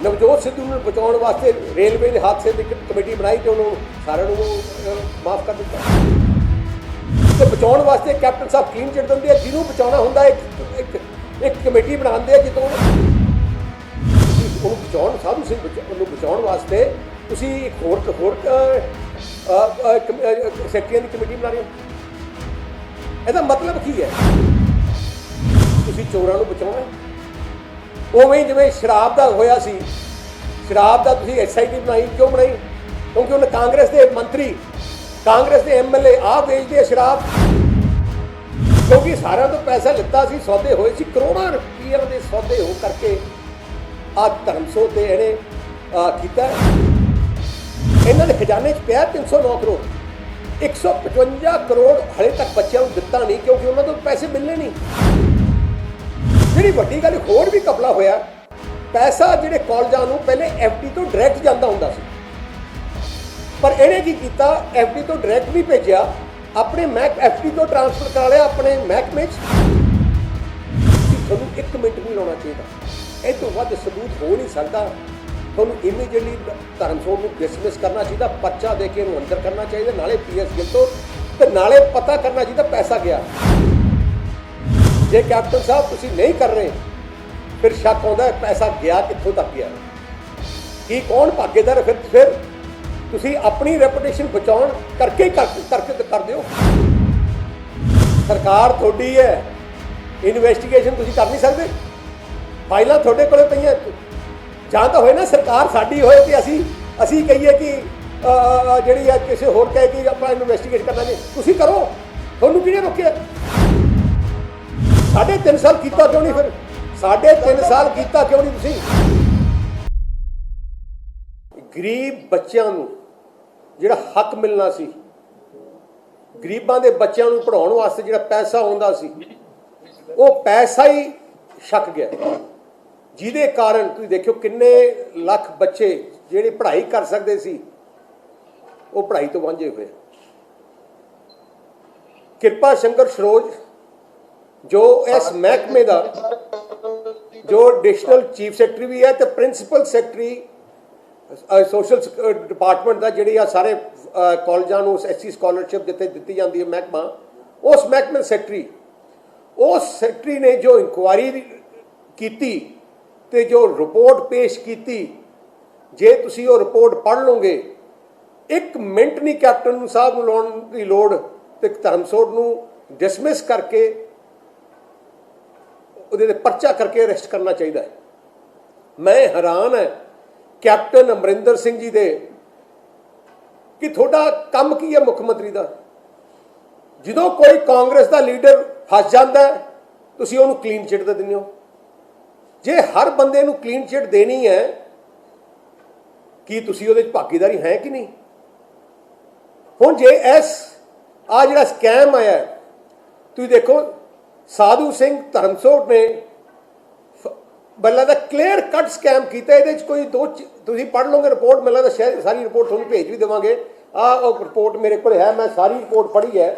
नवजोत सिद्धू ਨੂੰ ਬਚਾਉਣ ਵਾਸਤੇ ਰੇਲਵੇ ਦੇ ਹਾਦਸੇ ਦੀ ਕਮੇਟੀ ਬਣਾਈ ਤੇ ਉਹਨੂੰ ਸਾਰਿਆਂ ਨੂੰ ਮਾਫ ਕਰ ਦਿੱਤਾ ਤੇ ਬਚਾਉਣ ਵਾਸਤੇ ਕੈਪਟਨ ਸਾਹਿਬ ਕਲੀਨ ਚਿੱਟ ਦਿੰਦੇ ਆ ਜਿਹਨੂੰ ਬਚਾਉਣਾ ਹੁੰਦਾ ਇੱਕ ਕਮੇਟੀ ਬਣਾਉਂਦੇ ਆ ਜਿੱਦੋਂ ਉਹਨੂੰ ਬਚਾਉਣ ਸਾਧੂ ਸਿੰਘ ਨੂੰ ਬਚਾਉਣ ਵਾਸਤੇ ਤੁਸੀਂ ਇੱਕ ਹੋਰ ਸੈਕਟਰੀਆਂ ਦੀ ਕਮੇਟੀ ਬਣਾ ਰਹੇ ਹੋ। ਇਹਦਾ ਮਤਲਬ ਕੀ ਹੈ? ਤੁਸੀਂ ਚੋਰਾਂ ਨੂੰ ਬਚਾਉਣਾ ਉਵੇਂ ਜਿਵੇਂ ਸ਼ਰਾਬ ਦਾ ਹੋਇਆ ਸੀ, ਸ਼ਰਾਬ ਦਾ ਤੁਸੀਂ SIT ਬਣਾਈ, ਕਿਉਂ ਬਣਾਈ? ਕਿਉਂਕਿ ਉਹਨੇ ਕਾਂਗਰਸ ਦੇ ਮੰਤਰੀ, ਕਾਂਗਰਸ ਦੇ MLA ਆਪ ਵੇਚਦੇ ਸ਼ਰਾਬ, ਕਿਉਂਕਿ ਸਾਰਿਆਂ ਤੋਂ ਪੈਸਾ ਲਿੱਤਾ ਸੀ, ਸੌਦੇ ਹੋਏ ਸੀ, ਕਰੋੜਾਂ ਰੁਪਈਏ ਦੇ ਸੌਦੇ ਹੋ ਕਰਕੇ ਆ ਧਰਮਸੋਤ ਤੇ ਇਹਨੇ ਕੀਤਾ। ਇਹਨਾਂ ਦੇ ਖਜ਼ਾਨੇ 'ਚ ਪਿਆ 309 ਕਰੋੜ, 155 ਕਰੋੜ ਹਲੇ ਤੱਕ ਬੱਚਿਆਂ ਨੂੰ ਦਿੱਤਾ ਨਹੀਂ ਕਿਉਂਕਿ ਉਹਨਾਂ ਤੋਂ ਪੈਸੇ ਮਿਲਣੇ ਨਹੀਂ। ਜਿਹੜੀ ਵੱਡੀ ਗੱਲ ਹੋਰ ਵੀ ਘਪਲਾ ਹੋਇਆ, ਪੈਸਾ ਜਿਹੜੇ ਕਾਲਜਾਂ ਨੂੰ ਪਹਿਲੇ FD ਤੋਂ ਡਾਇਰੈਕਟ ਜਾਂਦਾ ਹੁੰਦਾ ਸੀ, ਪਰ ਇਹਨੇ ਕੀ ਕੀਤਾ, FD ਤੋਂ ਡਾਇਰੈਕਟ ਨਹੀਂ ਭੇਜਿਆ, ਆਪਣੇ FD ਤੋਂ ਟ੍ਰਾਂਸਫਰ ਕਰਾ ਲਿਆ ਆਪਣੇ ਮਹਿਕਮੇ 'ਚ। ਤੁਹਾਨੂੰ 1 ਮਿੰਟ ਨਹੀਂ ਲਾਉਣਾ ਚਾਹੀਦਾ, ਇਹ ਤੋਂ ਵੱਧ ਸਬੂਤ ਹੋ ਨਹੀਂ ਸਕਦਾ। ਤੁਹਾਨੂੰ ਇਮੀਡੀਏਟਲੀ ਧਰਮਸੋਤ ਨੂੰ ਡਿਸਮਿਸ ਕਰਨਾ ਚਾਹੀਦਾ, ਪਰਚਾ ਦੇ ਕੇ ਇਹਨੂੰ ਅੰਦਰ ਕਰਨਾ ਚਾਹੀਦਾ, ਨਾਲੇ PS ਗਿੱਲ ਤੋਂ, ਤੇ ਨਾਲੇ ਪਤਾ ਕਰਨਾ ਚਾਹੀਦਾ ਪੈਸਾ ਗਿਆ। ਜੇ ਕੈਪਟਨ ਸਾਹਿਬ ਤੁਸੀਂ ਨਹੀਂ ਕਰ ਰਹੇ ਫਿਰ ਸ਼ੱਕ ਆਉਂਦਾ ਪੈਸਾ ਗਿਆ ਕਿੱਥੋਂ ਤੱਕ ਗਿਆ, ਕੀ ਕੌਣ ਭਾਗੀਦਾਰ? ਫਿਰ ਤੁਸੀਂ ਆਪਣੀ ਰੈਪੂਟੇਸ਼ਨ ਬਚਾਉਣ ਕਰਕੇ ਕਰ ਦਿਓ। ਸਰਕਾਰ ਤੁਹਾਡੀ ਹੈ, ਇਨਵੈਸਟੀਗੇਸ਼ਨ ਤੁਸੀਂ ਕਰ ਨਹੀਂ ਸਕਦੇ, ਫਾਈਲਾਂ ਤੁਹਾਡੇ ਕੋਲੇ ਪਈਆਂ। ਜਾਂ ਤਾਂ ਹੋਏ ਨਾ ਸਰਕਾਰ ਸਾਡੀ ਹੋਏ ਤੇ ਅਸੀਂ ਕਹੀਏ ਕਿ ਜਿਹੜੀ ਆ ਕਿਸੇ ਹੋਰ ਕਹੇ ਕਿ ਆਪਾਂ ਇਨਵੈਸਟੀਗੇਟ ਕਰਨਾ ਨਹੀਂ, ਤੁਸੀਂ ਕਰੋ, ਤੁਹਾਨੂੰ ਕਿਹਨੇ ਰੋਕਿਆ? 3.5 ਸਾਲ ਕੀਤਾ ਕਿਉਂ ਨਹੀਂ? ਫਿਰ 3.5 ਸਾਲ ਕੀਤਾ ਕਿਉਂ ਨਹੀਂ ਤੁਸੀਂ? ਗਰੀਬ ਬੱਚਿਆਂ ਨੂੰ ਜਿਹੜਾ ਹੱਕ ਮਿਲਣਾ ਸੀ, ਗਰੀਬਾਂ ਦੇ ਬੱਚਿਆਂ ਨੂੰ ਪੜ੍ਹਾਉਣ ਵਾਸਤੇ ਜਿਹੜਾ ਪੈਸਾ ਆਉਂਦਾ ਸੀ, ਉਹ ਪੈਸਾ ਹੀ ਛਕ ਗਿਆ, ਜਿਹਦੇ ਕਾਰਨ ਤੁਸੀਂ ਦੇਖਿਓ ਕਿੰਨੇ ਲੱਖ ਬੱਚੇ ਜਿਹੜੇ ਪੜ੍ਹਾਈ ਕਰ ਸਕਦੇ ਸੀ ਉਹ ਪੜ੍ਹਾਈ ਤੋਂ ਵਾਂਝੇ ਹੋਏ। ਕਿਰਪਾ ਸ਼ੰਕਰ ਸਰੋਜ ਜੋ ਇਸ ਮਹਿਕਮੇ ਦਾ ਜੋ ਐਡੀਸ਼ਨਲ ਚੀਫ ਸੈਕਟਰੀ ਵੀ ਹੈ ਤੇ ਪ੍ਰਿੰਸੀਪਲ ਸੈਕਟਰੀ ਸੋਸ਼ਲ ਡਿਪਾਰਟਮੈਂਟ ਦਾ, ਜਿਹੜੀ ਆ ਸਾਰੇ ਕਾਲਜਾਂ ਨੂੰ SC ਸਕਾਲਰਸ਼ਿਪ ਜਿੱਥੇ ਦਿੱਤੀ ਜਾਂਦੀ ਹੈ ਮਹਿਕਮਾ, ਉਸ ਮਹਿਕਮੇ ਸੈਕਟਰੀ, ਉਸ ਸੈਕਟਰੀ ਨੇ ਜੋ ਇਨਕੁਆਇਰੀ ਕੀਤੀ ਤੇ ਜੋ ਰਿਪੋਰਟ ਪੇਸ਼ ਕੀਤੀ, ਜੇ ਤੁਸੀਂ ਉਹ ਰਿਪੋਰਟ ਪੜ੍ਹ ਲਓਗੇ, 1 ਮਿੰਟ ਨਹੀਂ ਕੈਪਟਨ ਸਾਹਿਬ ਨੂੰ ਲਾਉਣ ਦੀ ਲੋੜ ਤੇ ਧਰਮਸੋਤ ਨੂੰ ਡਿਸਮਿਸ ਕਰਕੇ ਉਹਦੇ ਤੇ ਪਰਚਾ ਕਰਕੇ ਅਰੈਸਟ ਕਰਨਾ ਚਾਹੀਦਾ ਹੈ। ਮੈਂ ਹੈਰਾਨ ਹੈ ਕੈਪਟਨ ਅਮਰਿੰਦਰ ਸਿੰਘ ਜੀ ਦੇ ਕਿ ਤੁਹਾਡਾ ਕੰਮ ਕੀ ਹੈ ਮੁੱਖ ਮੰਤਰੀ ਦਾ? ਜਦੋਂ ਕੋਈ ਕਾਂਗਰਸ ਦਾ ਲੀਡਰ ਫਸ ਜਾਂਦਾ ਤੁਸੀਂ ਉਹਨੂੰ ਕਲੀਨ ਚਿੱਟ ਦੇ ਦਿੰਦੇ ਹੋ। ਜੇ ਹਰ ਬੰਦੇ ਨੂੰ ਕਲੀਨ ਚਿੱਟ ਦੇਣੀ ਹੈ, ਕੀ ਤੁਸੀਂ ਉਹਦੇ 'ਚ ਭਾਗੀਦਾਰੀ ਹੈ ਕਿ ਨਹੀਂ? ਹੁਣ ਜੇ ਆ ਜਿਹੜਾ ਸਕੈਮ ਆਇਆ, ਤੁਸੀਂ ਦੇਖੋ ਸਾਧੂ ਸਿੰਘ ਧਰਮਸੋਤ ਨੇ ਮੈਨੂੰ ਲੱਗਦਾ ਕਲੀਅਰ ਕੱਟ ਸਕੈਮ ਕੀਤਾ। ਇਹਦੇ 'ਚ ਕੋਈ ਤੁਸੀਂ ਪੜ੍ਹ ਲਓਗੇ ਰਿਪੋਰਟ, ਮੈਨੂੰ ਲੱਗਦਾ ਸਾਰੀ ਰਿਪੋਰਟ ਤੁਹਾਨੂੰ ਭੇਜ ਵੀ ਦੇਵਾਂਗੇ। ਉਹ ਰਿਪੋਰਟ ਮੇਰੇ ਕੋਲ ਹੈ, ਮੈਂ ਸਾਰੀ ਰਿਪੋਰਟ ਪੜ੍ਹੀ ਹੈ।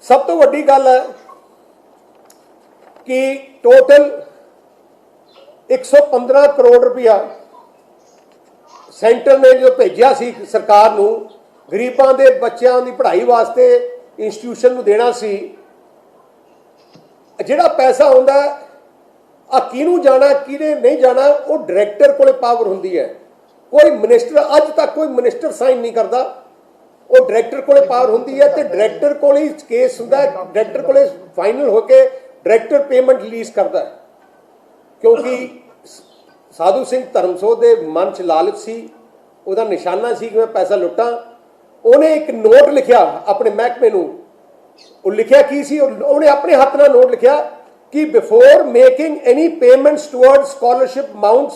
ਸਭ ਤੋਂ ਵੱਡੀ ਗੱਲ ਹੈ ਕਿ ਟੋਟਲ 115 ਕਰੋੜ ਰੁਪਇਆ ਸੈਂਟਰ ਨੇ ਜੋ ਭੇਜਿਆ ਸੀ ਸਰਕਾਰ ਨੂੰ ਗਰੀਬਾਂ ਦੇ ਬੱਚਿਆਂ ਦੀ ਪੜ੍ਹਾਈ ਵਾਸਤੇ ਇੰਸਟੀਟਿਊਸ਼ਨ ਨੂੰ ਦੇਣਾ ਸੀ। ਜਿਹੜਾ ਪੈਸਾ ਆਉਂਦਾ ਆ ਕਿਹਨੂੰ ਜਾਣਾ ਕਿਹਨੇ ਨਹੀਂ ਜਾਣਾ, ਉਹ ਡਾਇਰੈਕਟਰ ਕੋਲੇ ਪਾਵਰ ਹੁੰਦੀ ਹੈ। ਕੋਈ ਮਿਨਿਸਟਰ ਅੱਜ ਤੱਕ ਕੋਈ ਮਿਨਿਸਟਰ ਸਾਈਨ ਨਹੀਂ ਕਰਦਾ, ਉਹ ਡਾਇਰੈਕਟਰ ਕੋਲੇ ਪਾਵਰ ਹੁੰਦੀ ਹੈ ਤੇ ਡਾਇਰੈਕਟਰ ਕੋਲ ਹੀ ਕੇਸ ਹੁੰਦਾ, ਡਾਇਰੈਕਟਰ ਕੋਲੇ ਫਾਈਨਲ ਹੋ ਕੇ ਡਾਇਰੈਕਟਰ ਪੇਮੈਂਟ ਰਿਲੀਜ਼ ਕਰਦਾ ਹੈ। ਕਿਉਂਕਿ ਸਾਧੂ ਸਿੰਘ ਧਰਮਸੋਤ ਦੇ ਮਨ 'ਚ ਲਾਲਚ ਸੀ, ਉਹਦਾ ਨਿਸ਼ਾਨਾ ਸੀ ਕਿ ਮੈਂ ਪੈਸਾ ਲੁੱਟਾਂ। ਉਹਨੇ ਇੱਕ ਨੋਟ ਲਿਖਿਆ ਆਪਣੇ ਮਹਿਕਮੇ ਨੂੰ, ਉਹ ਲਿਖਿਆ ਕੀ ਸੀ? ਉਹਨੇ ਆਪਣੇ ਹੱਥ ਨਾਲ ਨੋਟ ਲਿਖਿਆ ਕਿ before making any payments towards scholarship amounts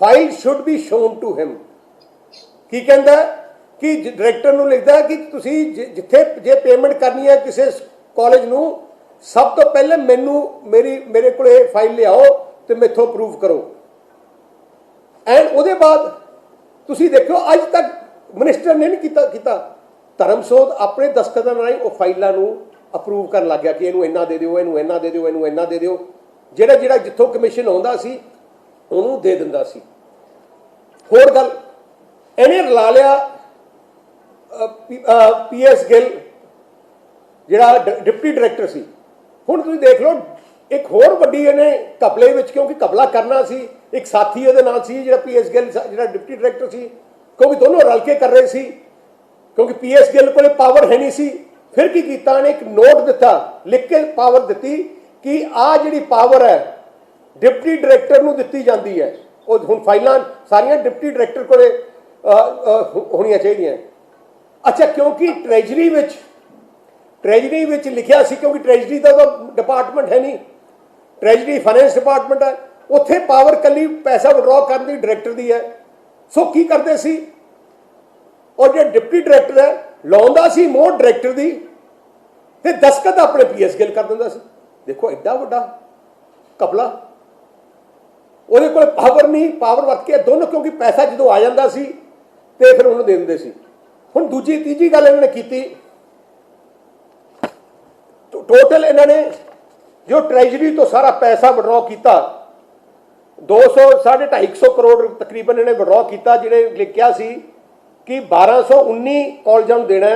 file should be shown to him. ਕੀ ਕਹਿੰਦਾ ਕਿ ਡਾਇਰੈਕਟਰ ਨੂੰ ਲਿਖਦਾ ਕਿ ਤੁਸੀਂ ਜਿੱਥੇ ਜੇ ਪੇਮੈਂਟ ਕਰਨੀ ਹੈ ਕਿਸੇ ਕਾਲਜ ਨੂੰ, ਸਭ ਤੋਂ ਪਹਿਲੇ ਮੇਰੇ ਕੋਲ ਇਹ ਫਾਈਲ ਲਿਆਓ ਤੇ ਮੈਥੋਂ ਪ੍ਰੂਵ ਕਰੋ। ਐਂਡ ਉਹਦੇ ਬਾਅਦ ਤੁਸੀਂ ਦੇਖੋ ਅੱਜ ਤੱਕ ਮਿਨਿਸਟਰ ਨੇ ਨਹੀਂ ਕੀਤਾ। ਧਰਮਸੋਤ ਆਪਣੇ ਦਸਤਖਤਾਂ ਨਾਲ ਉਹ ਫਾਈਲਾਂ ਨੂੰ ਅਪਰੂਵ ਕਰਨ ਲੱਗ ਗਿਆ ਕਿ ਇਹਨੂੰ ਇੰਨਾ ਦੇ ਦਿਓ, ਇਹਨੂੰ ਇੰਨਾ ਦੇ ਦਿਓ, ਇਹਨੂੰ ਇੰਨਾ ਦੇ ਦਿਓ। ਜਿਹੜਾ ਜਿੱਥੋਂ ਕਮਿਸ਼ਨ ਆਉਂਦਾ ਸੀ ਉਹਨੂੰ ਦੇ ਦਿੰਦਾ ਸੀ। ਹੋਰ ਗੱਲ, ਇਹਨੇ ਰਲਾ ਲਿਆ PS ਗਿੱਲ ਜਿਹੜਾ ਡਿਪਟੀ ਡਾਇਰੈਕਟਰ ਸੀ। ਹੁਣ ਤੁਸੀਂ ਦੇਖ ਲਓ, ਇੱਕ ਹੋਰ ਵੱਡੀ ਇਹਨੇ ਘਪਲੇ ਵਿੱਚ, ਕਿਉਂਕਿ ਘਪਲਾ ਕਰਨਾ ਸੀ, ਇੱਕ ਸਾਥੀ ਉਹਦੇ ਨਾਲ ਸੀ ਜਿਹੜਾ PS ਗਿੱਲ ਜਿਹੜਾ ਡਿਪਟੀ ਡਾਇਰੈਕਟਰ ਸੀ, ਕਿਉਂਕਿ ਦੋਨੋਂ ਰਲ ਕੇ ਕਰ ਰਹੇ ਸੀ, ਕਿਉਂਕਿ PS ਗਿੱਲ ਕੋਲੇ ਪਾਵਰ ਹੈ ਨਹੀਂ ਸੀ। ਫਿਰ ਕੀ ਕੀਤਾ, ਇਹਨੇ ਇੱਕ ਨੋਟ ਦਿੱਤਾ, ਲਿਖ ਕੇ ਪਾਵਰ ਦਿੱਤੀ ਕਿ ਆਹ ਜਿਹੜੀ ਪਾਵਰ ਹੈ ਡਿਪਟੀ ਡਾਇਰੈਕਟਰ ਨੂੰ ਦਿੱਤੀ ਜਾਂਦੀ ਹੈ। ਉਹ ਹੁਣ ਫਾਈਲਾਂ ਸਾਰੀਆਂ ਡਿਪਟੀ ਡਾਇਰੈਕਟਰ ਕੋਲੇ ਹੋਣੀਆਂ ਚਾਹੀਦੀਆਂ। ਅੱਛਾ, ਕਿਉਂਕਿ ਟ੍ਰੈਜਰੀ ਵਿੱਚ ਲਿਖਿਆ ਸੀ, ਕਿਉਂਕਿ ਟ੍ਰੈਜਰੀ ਦਾ ਡਿਪਾਰਟਮੈਂਟ ਹੈ ਨਹੀਂ, ਟ੍ਰੈਜਰੀ ਫਾਈਨੈਂਸ ਡਿਪਾਰਟਮੈਂਟ ਹੈ, ਉੱਥੇ ਪਾਵਰ ਕੱਲੀ ਪੈਸਾ ਵਿਡਰਾਅ ਕਰਨ ਦੀ ਡਾਇਰੈਕਟਰ ਦੀ ਹੈ। ਸੋ ਕੀ ਕਰਦੇ ਸੀ, ਔਰ ਜਿਹੜਾ ਡਿਪਟੀ ਡਾਇਰੈਕਟਰ ਹੈ ਲਾਉਂਦਾ ਸੀ ਮੋਹਰ ਡਾਇਰੈਕਟਰ ਦੀ, ਤੇ ਦਸਤਖਤ ਆਪਣੇ PS ਗਿੱਲ ਕਰ ਦਿੰਦਾ ਸੀ। ਦੇਖੋ ਐਡਾ ਵੱਡਾ ਘਪਲਾ। ਉਹਦੇ ਕੋਲ ਪਾਵਰ ਨਹੀਂ, ਪਾਵਰ ਵਰਤ ਕੇ ਦੋਨੋਂ, ਕਿਉਂਕਿ ਪੈਸਾ ਜਦੋਂ ਆ ਜਾਂਦਾ ਸੀ ਤੇ ਫਿਰ ਉਹਨੂੰ ਦੇ ਦਿੰਦੇ ਸੀ। ਹੁਣ ਤੀਜੀ ਗੱਲ ਇਹਨਾਂ ਨੇ ਕੀਤੀ, ਟੋਟਲ ਇਹਨਾਂ ਨੇ ਜੋ ਟ੍ਰੈਜਰੀ ਤੋਂ ਸਾਰਾ ਪੈਸਾ ਵਿਡਰਾਅ ਕੀਤਾ, 250 ਕਰੋੜ ਤਕਰੀਬਨ ਇਹਨੇ ਵਿਡਰਾਅ ਕੀਤਾ, ਜਿਹੜੇ ਲਿਖਿਆ ਸੀ ਕਿ 1219 ਕਾਲਜਾਂ ਨੂੰ ਦੇਣਾ।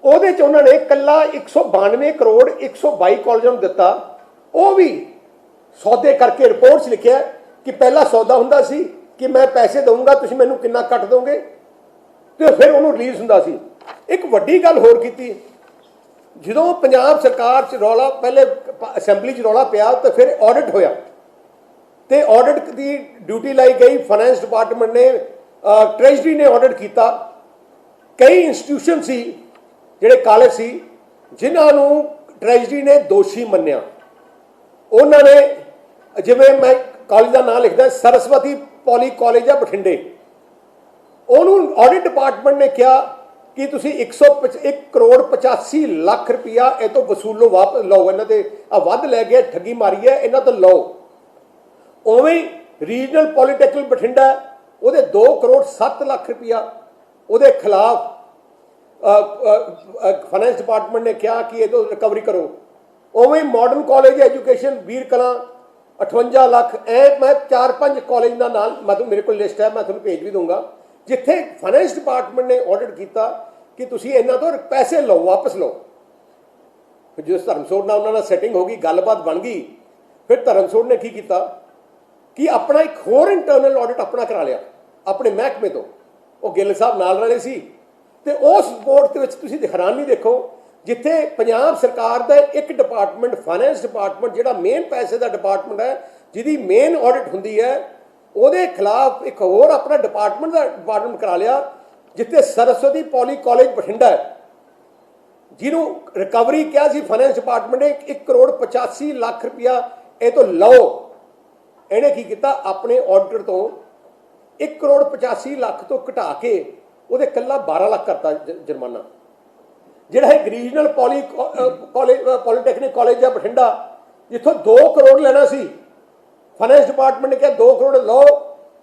ਉਹਦੇ 'ਚ ਉਹਨਾਂ ਨੇ ਇਕੱਲਾ 192 ਕਰੋੜ 122 ਕਾਲਜਾਂ ਨੂੰ ਦਿੱਤਾ। ਉਹ ਵੀ ਸੌਦੇ ਕਰਕੇ ਰਿਪੋਰਟ 'ਚ ਲਿਖਿਆ ਕਿ ਪਹਿਲਾ ਸੌਦਾ ਹੁੰਦਾ ਸੀ ਕਿ ਮੈਂ ਪੈਸੇ ਦਊਂਗਾ, ਤੁਸੀਂ ਮੈਨੂੰ ਕਿੰਨਾ ਕੱਟ ਦੋਗੇ, ਤੇ ਫਿਰ ਉਹਨੂੰ ਰਿਲੀਜ਼ ਹੁੰਦਾ ਸੀ। ਇੱਕ ਵੱਡੀ ਗੱਲ ਹੋਰ ਕੀਤੀ, ਜਦੋਂ ਪੰਜਾਬ ਸਰਕਾਰ 'ਚ ਰੌਲਾ, ਪਹਿਲੇ ਅਸੈਂਬਲੀ 'ਚ ਰੌਲਾ ਪਿਆ, ਤਾਂ ਫਿਰ ਆਡਿਟ ਹੋਇਆ, ਤੇ ਆਡਿਟ ਦੀ ਡਿਊਟੀ ਲਾਈ ਗਈ ਫਾਈਨੈਂਸ ਡਿਪਾਰਟਮੈਂਟ ਨੇ, ਟ੍ਰੈਜਰੀ ਨੇ ਆਡਿਟ ਕੀਤਾ। ਕਈ ਇੰਸਟੀਟਿਊਸ਼ਨ ਸੀ ਜਿਹੜੇ ਕਾਲਜ ਸੀ ਜਿਨ੍ਹਾਂ ਨੂੰ ਟ੍ਰੈਜਰੀ ਨੇ ਦੋਸ਼ੀ ਮੰਨਿਆ। ਉਹਨਾਂ ਨੇ, ਜਿਵੇਂ ਮੈਂ ਕਾਲਜ ਦਾ ਨਾਮ ਲਿਖਦਾ, ਸਰਸਵਤੀ ਪੋਲੀ ਕਾਲਜ ਆ ਬਠਿੰਡੇ, ਉਹਨੂੰ ਆਡਿਟ ਡਿਪਾਰਟਮੈਂਟ ਨੇ ਕਿਹਾ ਕਿ ਤੁਸੀਂ 1 ਕਰੋੜ 85 ਲੱਖ ਰੁਪਇਆ ਇਹ ਤੋਂ ਵਸੂਲੋ, ਵਾਪਸ ਲਓ, ਇਹਨਾਂ ਤੇ ਆ ਵੱਧ ਲੈ ਗਿਆ, ਠੱਗੀ ਮਾਰੀ ਹੈ, ਇਹਨਾਂ ਤੋਂ ਲਓ। ਉਵੇਂ ਰੀਜਨਲ ਪੋਲੀਟੈਕਨਿਕ ਬਠਿੰਡਾ, ਉਹਦੇ 2 ਕਰੋੜ 7 ਲੱਖ ਰੁਪਇਆ ਉਹਦੇ ਖਿਲਾਫ ਫਾਈਨੈਂਸ ਡਿਪਾਰਟਮੈਂਟ ਨੇ ਕਿਹਾ ਕਿ ਇਹ ਤੋਂ ਰਿਕਵਰੀ ਕਰੋ। ਉਵੇਂ ਮਾਡਰਨ ਕਾਲਜ ਐਜੂਕੇਸ਼ਨ ਵੀਰ ਕਲਾਂ 58 ਲੱਖ। ਮੈਂ 4-5 ਕਾਲਜ ਦਾ ਨਾਮ, ਮਤਲਬ ਮੇਰੇ ਕੋਲ ਲਿਸਟ ਹੈ, ਮੈਂ ਤੁਹਾਨੂੰ ਭੇਜ ਵੀ ਦੂੰਗਾ, ਜਿੱਥੇ ਫਾਈਨੈਂਸ ਡਿਪਾਰਟਮੈਂਟ ਨੇ ਆਡਿਟ ਕੀਤਾ ਕਿ ਤੁਸੀਂ ਇਹਨਾਂ ਤੋਂ ਪੈਸੇ ਲਓ, ਵਾਪਸ ਲਓ। ਜਿਸ ਧਰਮਸੋਤ ਨਾਲ ਉਹਨਾਂ ਨਾਲ ਸੈਟਿੰਗ ਹੋ ਗਈ, ਗੱਲਬਾਤ ਬਣ ਗਈ, ਫਿਰ ਧਰਮਸੋਤ ਨੇ ਕੀ ਕੀਤਾ ਕਿ ਆਪਣਾ ਇੱਕ ਹੋਰ ਇੰਟਰਨਲ ਆਡਿਟ ਆਪਣਾ ਕਰਾ ਲਿਆ ਆਪਣੇ ਮਹਿਕਮੇ ਤੋਂ। ਉਹ ਗਿੱਲ ਸਾਹਿਬ ਨਾਲ ਰਲੇ ਸੀ, ਤੇ ਉਸ ਰਿਪੋਰਟ ਦੇ ਵਿੱਚ ਤੁਸੀਂ ਹੈਰਾਨੀ ਦੇਖੋ, ਜਿੱਥੇ ਪੰਜਾਬ ਸਰਕਾਰ ਦਾ ਇੱਕ ਡਿਪਾਰਟਮੈਂਟ, ਫਾਈਨੈਂਸ ਡਿਪਾਰਟਮੈਂਟ, ਜਿਹੜਾ ਮੇਨ ਪੈਸੇ ਦਾ ਡਿਪਾਰਟਮੈਂਟ ਹੈ, ਜਿਹਦੀ ਮੇਨ ਆਡਿਟ ਹੁੰਦੀ ਹੈ, ਉਹਦੇ ਖਿਲਾਫ ਇੱਕ ਹੋਰ ਆਪਣਾ ਡਿਪਾਰਟਮੈਂਟ ਕਰਾ ਲਿਆ, ਜਿੱਥੇ ਸਰਸਵਤੀ ਪੋਲੀ ਕਾਲਜ ਬਠਿੰਡਾ ਹੈ, ਜਿਹਨੂੰ ਰਿਕਵਰੀ ਕਿਹਾ ਸੀ ਫਾਈਨੈਂਸ ਡਿਪਾਰਟਮੈਂਟ ਨੇ 1 ਕਰੋੜ 85 ਲੱਖ ਰੁਪਇਆ ਇਹ ਤੋਂ ਲਓ। ਇਹਨੇ ਕੀ ਕੀਤਾ, ਆਪਣੇ ਆਡਿਟਰ ਤੋਂ 1 ਕਰੋੜ 85 ਲੱਖ ਤੋਂ ਘਟਾ ਕੇ ਉਹਦੇ ਇਕੱਲਾ 12 ਲੱਖ ਕਰਤਾ ਜੁਰਮਾਨਾ। ਜਿਹੜਾ ਹੈ ਰੀਜਨਲ ਪੋਲੀਟੈਕਨਿਕ ਕਾਲਜ ਆ ਬਠਿੰਡਾ, ਜਿੱਥੋਂ 2 ਕਰੋੜ ਲੈਣਾ ਸੀ, ਫਾਈਨੈਂਸ ਡਿਪਾਰਟਮੈਂਟ ਨੇ ਕਿਹਾ 2 ਕਰੋੜ ਲਓ,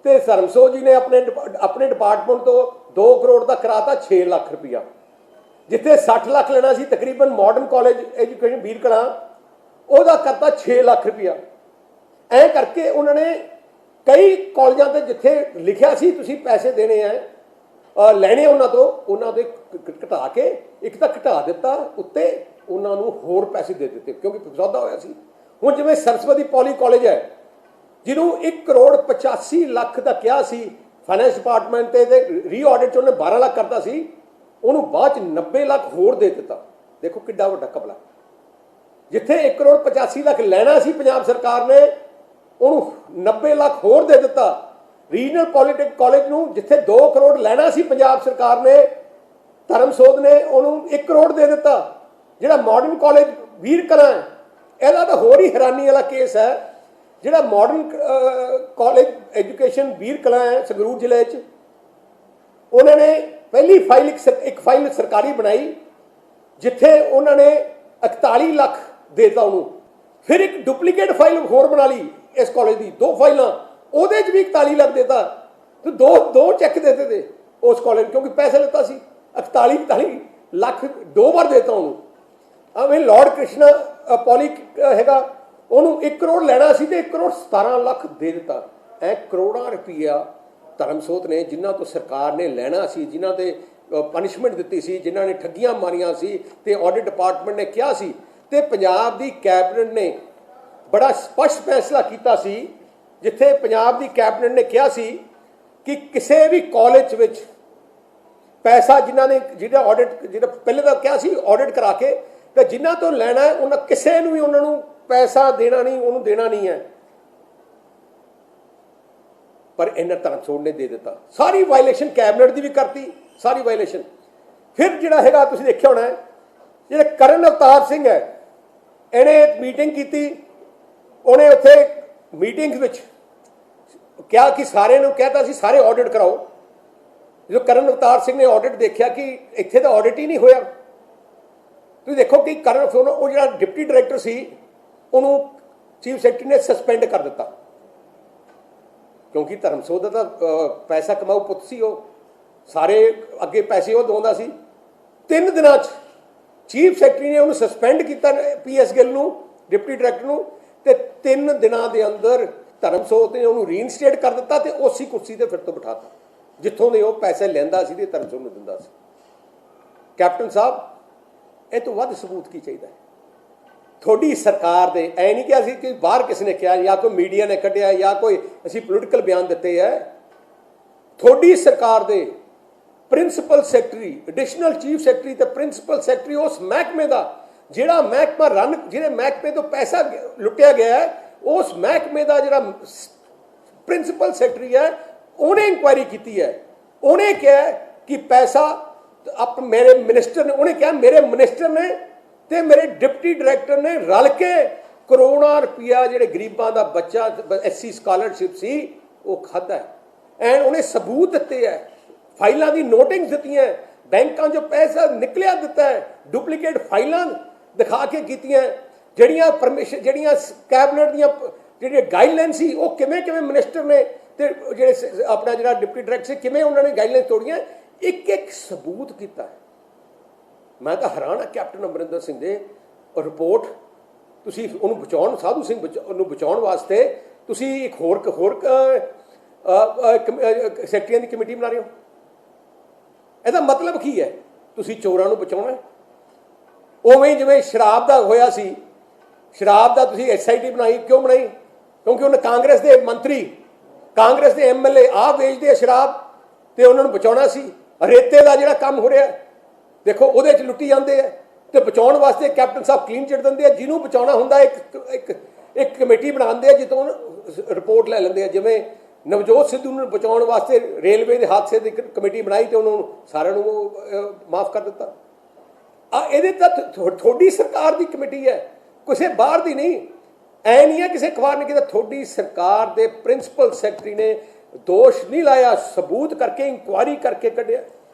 ਤੇ ਧਰਮਸੋਤ ਜੀ ਨੇ ਆਪਣੇ ਡਿਪਾਰਟਮੈਂਟ ਤੋਂ 2 ਕਰੋੜ ਦਾ ਕਰਾਤਾ 6 ਲੱਖ ਰੁਪਇਆ। ਜਿੱਥੇ 60 ਲੱਖ ਲੈਣਾ ਸੀ ਤਕਰੀਬਨ ਮਾਡਰਨ ਕਾਲਜ ਐਜੂਕੇਸ਼ਨ ਵੀਰ ਕਲਾਂ, ਉਹਦਾ ਕਰਤਾ 6 ਲੱਖ ਰੁਪਇਆ। ਐਂ ਕਰਕੇ ਉਹਨਾਂ ਨੇ ਕਈ ਕਾਲਜਾਂ ਤੇ ਜਿੱਥੇ ਲਿਖਿਆ ਸੀ ਤੁਸੀਂ ਪੈਸੇ ਦੇਣੇ ਆ, ਲੈਣੇ ਉਹਨਾਂ ਦੇ ਘਟਾ ਕੇ, ਇੱਕ ਤਾਂ ਘਟਾ ਦਿੱਤਾ, ਉੱਤੇ ਉਹਨਾਂ ਨੂੰ ਹੋਰ ਪੈਸੇ ਦੇ ਦਿੱਤੇ, ਕਿਉਂਕਿ ਸੌਦਾ ਹੋਇਆ ਸੀ। ਹੁਣ ਜਿਵੇਂ ਸਰਸਵਤੀ ਪੋਲੀ ਕਾਲਜ ਹੈ, ਜਿਹਨੂੰ 1 ਕਰੋੜ 85 ਲੱਖ ਦਾ ਕਿਹਾ ਸੀ ਫਾਈਨੈਂਸ ਡਿਪਾਰਟਮੈਂਟ ਤੇ ਰੀ ਆਡਿਟ 'ਚ ਉਹਨੇ 12 ਲੱਖ ਕਰਦਾ ਸੀ, ਉਹਨੂੰ ਬਾਅਦ 'ਚ 90 ਲੱਖ ਹੋਰ ਦੇ ਦਿੱਤਾ। ਦੇਖੋ ਕਿੱਡਾ ਵੱਡਾ ਘਪਲਾ। ਜਿੱਥੇ 1 ਕਰੋੜ 85 ਲੱਖ ਲੈਣਾ ਸੀ ਪੰਜਾਬ ਸਰਕਾਰ ਨੇ, ਉਹਨੂੰ 90 ਲੱਖ ਹੋਰ ਦੇ ਦਿੱਤਾ। ਰੀਜਨਲ ਪੋਲੀਟੈਕਨਿਕ ਕਾਲਜ ਨੂੰ ਜਿੱਥੇ 2 ਕਰੋੜ ਲੈਣਾ ਸੀ ਪੰਜਾਬ ਸਰਕਾਰ ਨੇ, ਧਰਮਸੋਤ ਨੇ ਉਹਨੂੰ 1 ਕਰੋੜ ਦੇ ਦਿੱਤਾ। ਜਿਹੜਾ ਮਾਡਰਨ ਕਾਲਜ ਵੀਰ ਕਲਾਂ, ਇਹਦਾ ਤਾਂ ਹੋਰ ਹੀ ਹੈਰਾਨੀ ਵਾਲਾ ਕੇਸ ਹੈ। ਜਿਹੜਾ ਮਾਡਰਨ ਕਾਲਜ ਐਜੂਕੇਸ਼ਨ ਵੀਰ ਕਲਾਂ ਹੈ ਸੰਗਰੂਰ ਜ਼ਿਲ੍ਹੇ 'ਚ, ਉਹਨਾਂ ਨੇ ਪਹਿਲੀ ਫਾਈਲ ਇੱਕ ਫਾਈਲ ਸਰਕਾਰੀ ਬਣਾਈ, ਜਿੱਥੇ ਉਹਨਾਂ ਨੇ 41 ਲੱਖ ਦੇਤਾ ਉਹਨੂੰ। ਫਿਰ ਇੱਕ ਡੁਪਲੀਕੇਟ ਫਾਈਲ ਹੋਰ ਬਣਾ ਲਈ ਇਸ ਕਾਲਜ ਦੀ, 2 ਫਾਈਲਾਂ, ਉਹਦੇ 'ਚ ਵੀ 41 ਲੱਖ ਦੇਤਾ, ਤੇ ਦੋ ਚੈੱਕ ਦੇਤੇ ਤੇ ਉਸ ਕਾਲਜ, ਕਿਉਂਕਿ ਪੈਸੇ ਲਿੱਤਾ ਸੀ। 41 ਲੱਖ 2 ਵਾਰ ਦੇਤਾ ਉਹਨੂੰ। ਐਵੇਂ ਲਾਰਡ ਕ੍ਰਿਸ਼ਨਾ ਪੋਲੀ ਹੈਗਾ, ਉਹਨੂੰ 1 ਕਰੋੜ ਲੈਣਾ ਸੀ ਤੇ 1 ਕਰੋੜ 17 ਲੱਖ ਦੇ ਦਿੱਤਾ। ਇਹ ਕਰੋੜਾਂ ਰੁਪਈਆ ਧਰਮਸੋਤ ਨੇ ਜਿਨ੍ਹਾਂ ਤੋਂ ਸਰਕਾਰ ਨੇ ਲੈਣਾ ਸੀ, ਜਿਨ੍ਹਾਂ ਤੇ ਪਨਿਸ਼ਮੈਂਟ ਦਿੱਤੀ ਸੀ, ਜਿਨ੍ਹਾਂ ਨੇ ਠੱਗੀਆਂ ਮਾਰੀਆਂ ਸੀ ਤੇ ਆਡਿਟ ਡਿਪਾਰਟਮੈਂਟ ਨੇ ਕਿਹਾ ਸੀ ਤੇ ਪੰਜਾਬ ਦੀ ਕੈਬਨਿਟ ਨੇ ਬੜਾ ਸਪਸ਼ਟ ਫੈਸਲਾ ਕੀਤਾ ਸੀ, ਜਿੱਥੇ ਪੰਜਾਬ ਦੀ ਕੈਬਨਿਟ ਨੇ ਕਿਹਾ ਸੀ ਕਿ ਕਿਸੇ ਵੀ ਕਾਲਜ ਵਿੱਚ ਪੈਸਾ ਜਿਨ੍ਹਾਂ ਨੇ ਜਿਹੜਾ ਆਡਿਟ ਜਿਹੜਾ ਪਹਿਲੇ ਤਾਂ ਕਿਹਾ ਸੀ ਆਡਿਟ ਕਰਾ ਕੇ ਤੇ ਜਿਨ੍ਹਾਂ ਤੋਂ ਲੈਣਾ ਉਹਨਾਂ ਕਿਸੇ ਨੂੰ ਵੀ ਉਹਨਾਂ ਨੂੰ ਪੈਸਾ ਦੇਣਾ ਨਹੀਂ, ਉਹਨੂੰ ਦੇਣਾ ਨਹੀਂ ਹੈ। ਪਰ ਇਹਨਾਂ ਧਰਮਸੋਤ ਨੇ ਦੇ ਦਿੱਤਾ। ਸਾਰੀ ਵਾਇਲੇਸ਼ਨ ਕੈਬਨਿਟ ਦੀ ਵੀ ਕਰਤੀ, ਸਾਰੀ ਵਾਇਲੇਸ਼ਨ। ਫਿਰ ਜਿਹੜਾ ਹੈਗਾ ਤੁਸੀਂ ਦੇਖਿਆ ਹੋਣਾ ਜਿਹੜਾ ਕਰਨ ਅਵਤਾਰ ਸਿੰਘ ਹੈ, ਇਹਨੇ ਮੀਟਿੰਗ ਕੀਤੀ, ਉਹਨੇ ਉੱਥੇ ਮੀਟਿੰਗ ਵਿੱਚ ਕਿਹਾ ਕਿ ਸਾਰਿਆਂ ਨੂੰ ਕਹਿਤਾ ਸੀ ਸਾਰੇ ਆਡਿਟ ਕਰਾਓ। ਜਦੋਂ ਕਰਨ ਅਵਤਾਰ ਸਿੰਘ ਨੇ ਆਡਿਟ ਦੇਖਿਆ ਕਿ ਇੱਥੇ ਤਾਂ ਆਡਿਟ ਹੀ ਨਹੀਂ ਹੋਇਆ। ਤੁਸੀਂ ਦੇਖੋ ਕਿ ਕਰਨ ਉਹ ਜਿਹੜਾ ਡਿਪਟੀ ਡਾਇਰੈਕਟਰ ਸੀ ਉਹਨੂੰ ਚੀਫ ਸੈਕਟਰੀ ਨੇ ਸਸਪੈਂਡ ਕਰ ਦਿੱਤਾ, ਕਿਉਂਕਿ ਧਰਮਸੋਤ ਦਾ ਤਾਂ ਪੈਸਾ ਕਮਾਊ ਪੁੱਤ ਸੀ, ਉਹ ਸਾਰੇ ਅੱਗੇ ਪੈਸੇ ਉਹ ਦਵਾਉਂਦਾ ਸੀ। 3 ਦਿਨਾਂ 'ਚ ਚੀਫ ਸੈਕਟਰੀ ਨੇ ਉਹਨੂੰ ਸਸਪੈਂਡ ਕੀਤਾ, PS ਗਿੱਲ ਨੂੰ, ਡਿਪਟੀ ਡਾਇਰੈਕਟਰ ਨੂੰ, ਤੇ 3 ਦਿਨਾਂ ਦੇ ਅੰਦਰ ਧਰਮਸੋਤ ਨੇ ਉਹਨੂੰ ਰੀਇਨਸਟੇਟ ਕਰ ਦਿੱਤਾ ਤੇ ਉਸੇ ਕੁਰਸੀ ਤੇ ਫਿਰ ਤੋਂ ਬਿਠਾਤਾ ਜਿੱਥੋਂ ਦੇ ਉਹ ਪੈਸੇ ਲੈਂਦਾ ਸੀ ਤੇ ਧਰਮਸੋਤ ਨੂੰ ਦਿੰਦਾ ਸੀ। ਕੈਪਟਨ ਸਾਹਿਬ, ਇਹ ਤੋਂ ਵੱਧ ਸਬੂਤ ਕੀ ਚਾਹੀਦਾ ਹੈ? ਤੁਹਾਡੀ ਸਰਕਾਰ ਦੇ ਐ ਨਹੀਂ ਕਿਹਾ ਸੀ ਕਿ ਬਾਹਰ ਕਿਸੇ ਨੇ ਕਿਹਾ ਜਾਂ ਕੋਈ ਮੀਡੀਆ ਨੇ ਕੱਢਿਆ ਜਾਂ ਕੋਈ ਅਸੀਂ ਪੋਲੀਟੀਕਲ ਬਿਆਨ ਦਿੱਤੇ ਹੈ। ਤੁਹਾਡੀ ਸਰਕਾਰ ਦੇ principal secretary, additional chief secretary ਤੇ ਪ੍ਰਿੰਸੀਪਲ ਸੈਕਟਰੀ ਉਸ ਮਹਿਕਮੇ ਦਾ ਜਿਹੜਾ ਮਹਿਕਮਾ ਜਿਹੜੇ ਮਹਿਕਮੇ ਤੋਂ ਪੈਸਾ ਲੁੱਟਿਆ ਗਿਆ ਹੈ, ਉਸ ਮਹਿਕਮੇ ਦਾ ਜਿਹੜਾ ਪ੍ਰਿੰਸੀਪਲ ਸੈਕਟਰੀ ਹੈ ਉਹਨੇ ਇਨਕੁਆਇਰੀ ਕੀਤੀ ਹੈ। ਉਹਨੇ ਕਿਹਾ ਕਿ ਪੈਸਾ ਮੇਰੇ ਮਿਨਿਸਟਰ ਨੇ, ਉਹਨੇ ਕਿਹਾ ਮੇਰੇ ਮਿਨਿਸਟਰ ਨੇ ਤੇ ਮੇਰੇ ਡਿਪਟੀ ਡਾਇਰੈਕਟਰ ਨੇ ਰਲ ਕੇ ਕਰੋੜਾਂ ਰੁਪਇਆ ਜਿਹੜੇ ਗਰੀਬਾਂ ਦਾ ਬੱਚਾ SC ਸਕਾਲਰਸ਼ਿਪ ਸੀ ਉਹ ਖਾਧਾ ਹੈ। ਐਂਡ ਉਹਨੇ ਸਬੂਤ ਦਿੱਤੇ ਹੈ, ਫਾਈਲਾਂ ਦੀ ਨੋਟਿੰਗਸ ਦਿੱਤੀਆਂ, ਬੈਂਕਾਂ 'ਚੋਂ ਪੈਸਾ ਨਿਕਲਿਆ ਦਿੱਤਾ ਹੈ, ਡੁਪਲੀਕੇਟ ਫਾਈਲਾਂ ਦਿਖਾ ਕੇ ਕੀਤੀਆਂ, ਜਿਹੜੀਆਂ ਕੈਬਨਿਟ ਦੀਆਂ ਜਿਹੜੀਆਂ ਗਾਈਡਲਾਈਨ ਸੀ ਉਹ ਕਿਵੇਂ ਮਿਨਿਸਟਰ ਨੇ ਤੇ ਜਿਹੜੇ ਆਪਣਾ ਜਿਹੜਾ ਡਿਪਟੀ ਡਾਇਰੈਕਟਰ ਸੀ ਕਿਵੇਂ ਉਹਨਾਂ ਨੇ ਗਾਈਡਲਾਈਨ ਤੋੜੀਆਂ, ਇੱਕ ਸਬੂਤ ਕੀਤਾ ਹੈ। ਮੈਂ ਤਾਂ ਹੈਰਾਨ ਹਾਂ ਕੈਪਟਨ ਅਮਰਿੰਦਰ ਸਿੰਘ ਦੇ ਰਿਪੋਰਟ। ਤੁਸੀਂ ਉਹਨੂੰ ਬਚਾਉਣ, ਸਾਧੂ ਸਿੰਘ ਨੂੰ ਬਚਾਉਣ ਵਾਸਤੇ ਤੁਸੀਂ ਇੱਕ ਹੋਰ ਸੈਕਟਰੀਆਂ ਦੀ ਕਮੇਟੀ ਬਣਾ ਰਹੇ ਹੋ। ਇਹਦਾ ਮਤਲਬ ਕੀ ਹੈ? ਤੁਸੀਂ ਚੋਰਾਂ ਨੂੰ ਬਚਾਉਣਾ। ਉਵੇਂ ਜਿਵੇਂ ਸ਼ਰਾਬ ਦਾ ਹੋਇਆ ਸੀ, ਸ਼ਰਾਬ ਦਾ ਤੁਸੀਂ SIT ਬਣਾਈ, ਕਿਉਂ ਬਣਾਈ? ਕਿਉਂਕਿ ਉਹਨੇ ਕਾਂਗਰਸ ਦੇ ਮੰਤਰੀ, ਕਾਂਗਰਸ ਦੇ MLA ਆਪ ਵੇਚਦੇ ਆ ਸ਼ਰਾਬ ਤੇ ਉਹਨਾਂ ਨੂੰ ਬਚਾਉਣਾ ਸੀ। ਰੇਤੇ ਦਾ ਜਿਹੜਾ ਕੰਮ ਹੋ ਰਿਹਾ ਦੇਖੋ ਉਹਦੇ 'ਚ ਲੁੱਟੀ ਜਾਂਦੇ ਆ ਤੇ ਬਚਾਉਣ ਵਾਸਤੇ ਕੈਪਟਨ ਸਾਹਿਬ ਕਲੀਨ ਚਿੱਟ ਦਿੰਦੇ ਆ। ਜਿਹਨੂੰ ਬਚਾਉਣਾ ਹੁੰਦਾ ਇੱਕ ਕਮੇਟੀ ਬਣਾਉਂਦੇ ਆ ਜਿੱਥੋਂ ਰਿਪੋਰਟ ਲੈ ਲੈਂਦੇ ਆ। ਜਿਵੇਂ ਨਵਜੋਤ ਸਿੱਧੂ ਨੂੰ ਬਚਾਉਣ ਵਾਸਤੇ ਰੇਲਵੇ ਦੇ ਹਾਦਸੇ ਦੀ ਕਮੇਟੀ ਬਣਾਈ ਤੇ ਉਹਨੂੰ ਸਾਰਿਆਂ ਨੂੰ ਮਾਫ ਕਰ ਦਿੱਤਾ। ਇਹਦੇ ਤਾਂ ਤੁਹਾਡੀ ਸਰਕਾਰ ਦੀ ਕਮੇਟੀ ਹੈ, ਕਿਸੇ ਬਾਹਰ ਦੀ ਨਹੀਂ। ਐ ਨਹੀਂ ਹੈ ਕਿਸੇ ਅਖਬਾਰ ਨੇ ਕਿਹਾ, ਤੁਹਾਡੀ ਸਰਕਾਰ ਦੇ ਪ੍ਰਿੰਸੀਪਲ ਸੈਕਟਰੀ ਨੇ ਦੋਸ਼ ਨਹੀਂ ਲਾਇਆ, ਸਬੂਤ ਕਰਕੇ ਇਨਕੁਆਇਰੀ ਕਰਕੇ ਕੱਢਿਆ।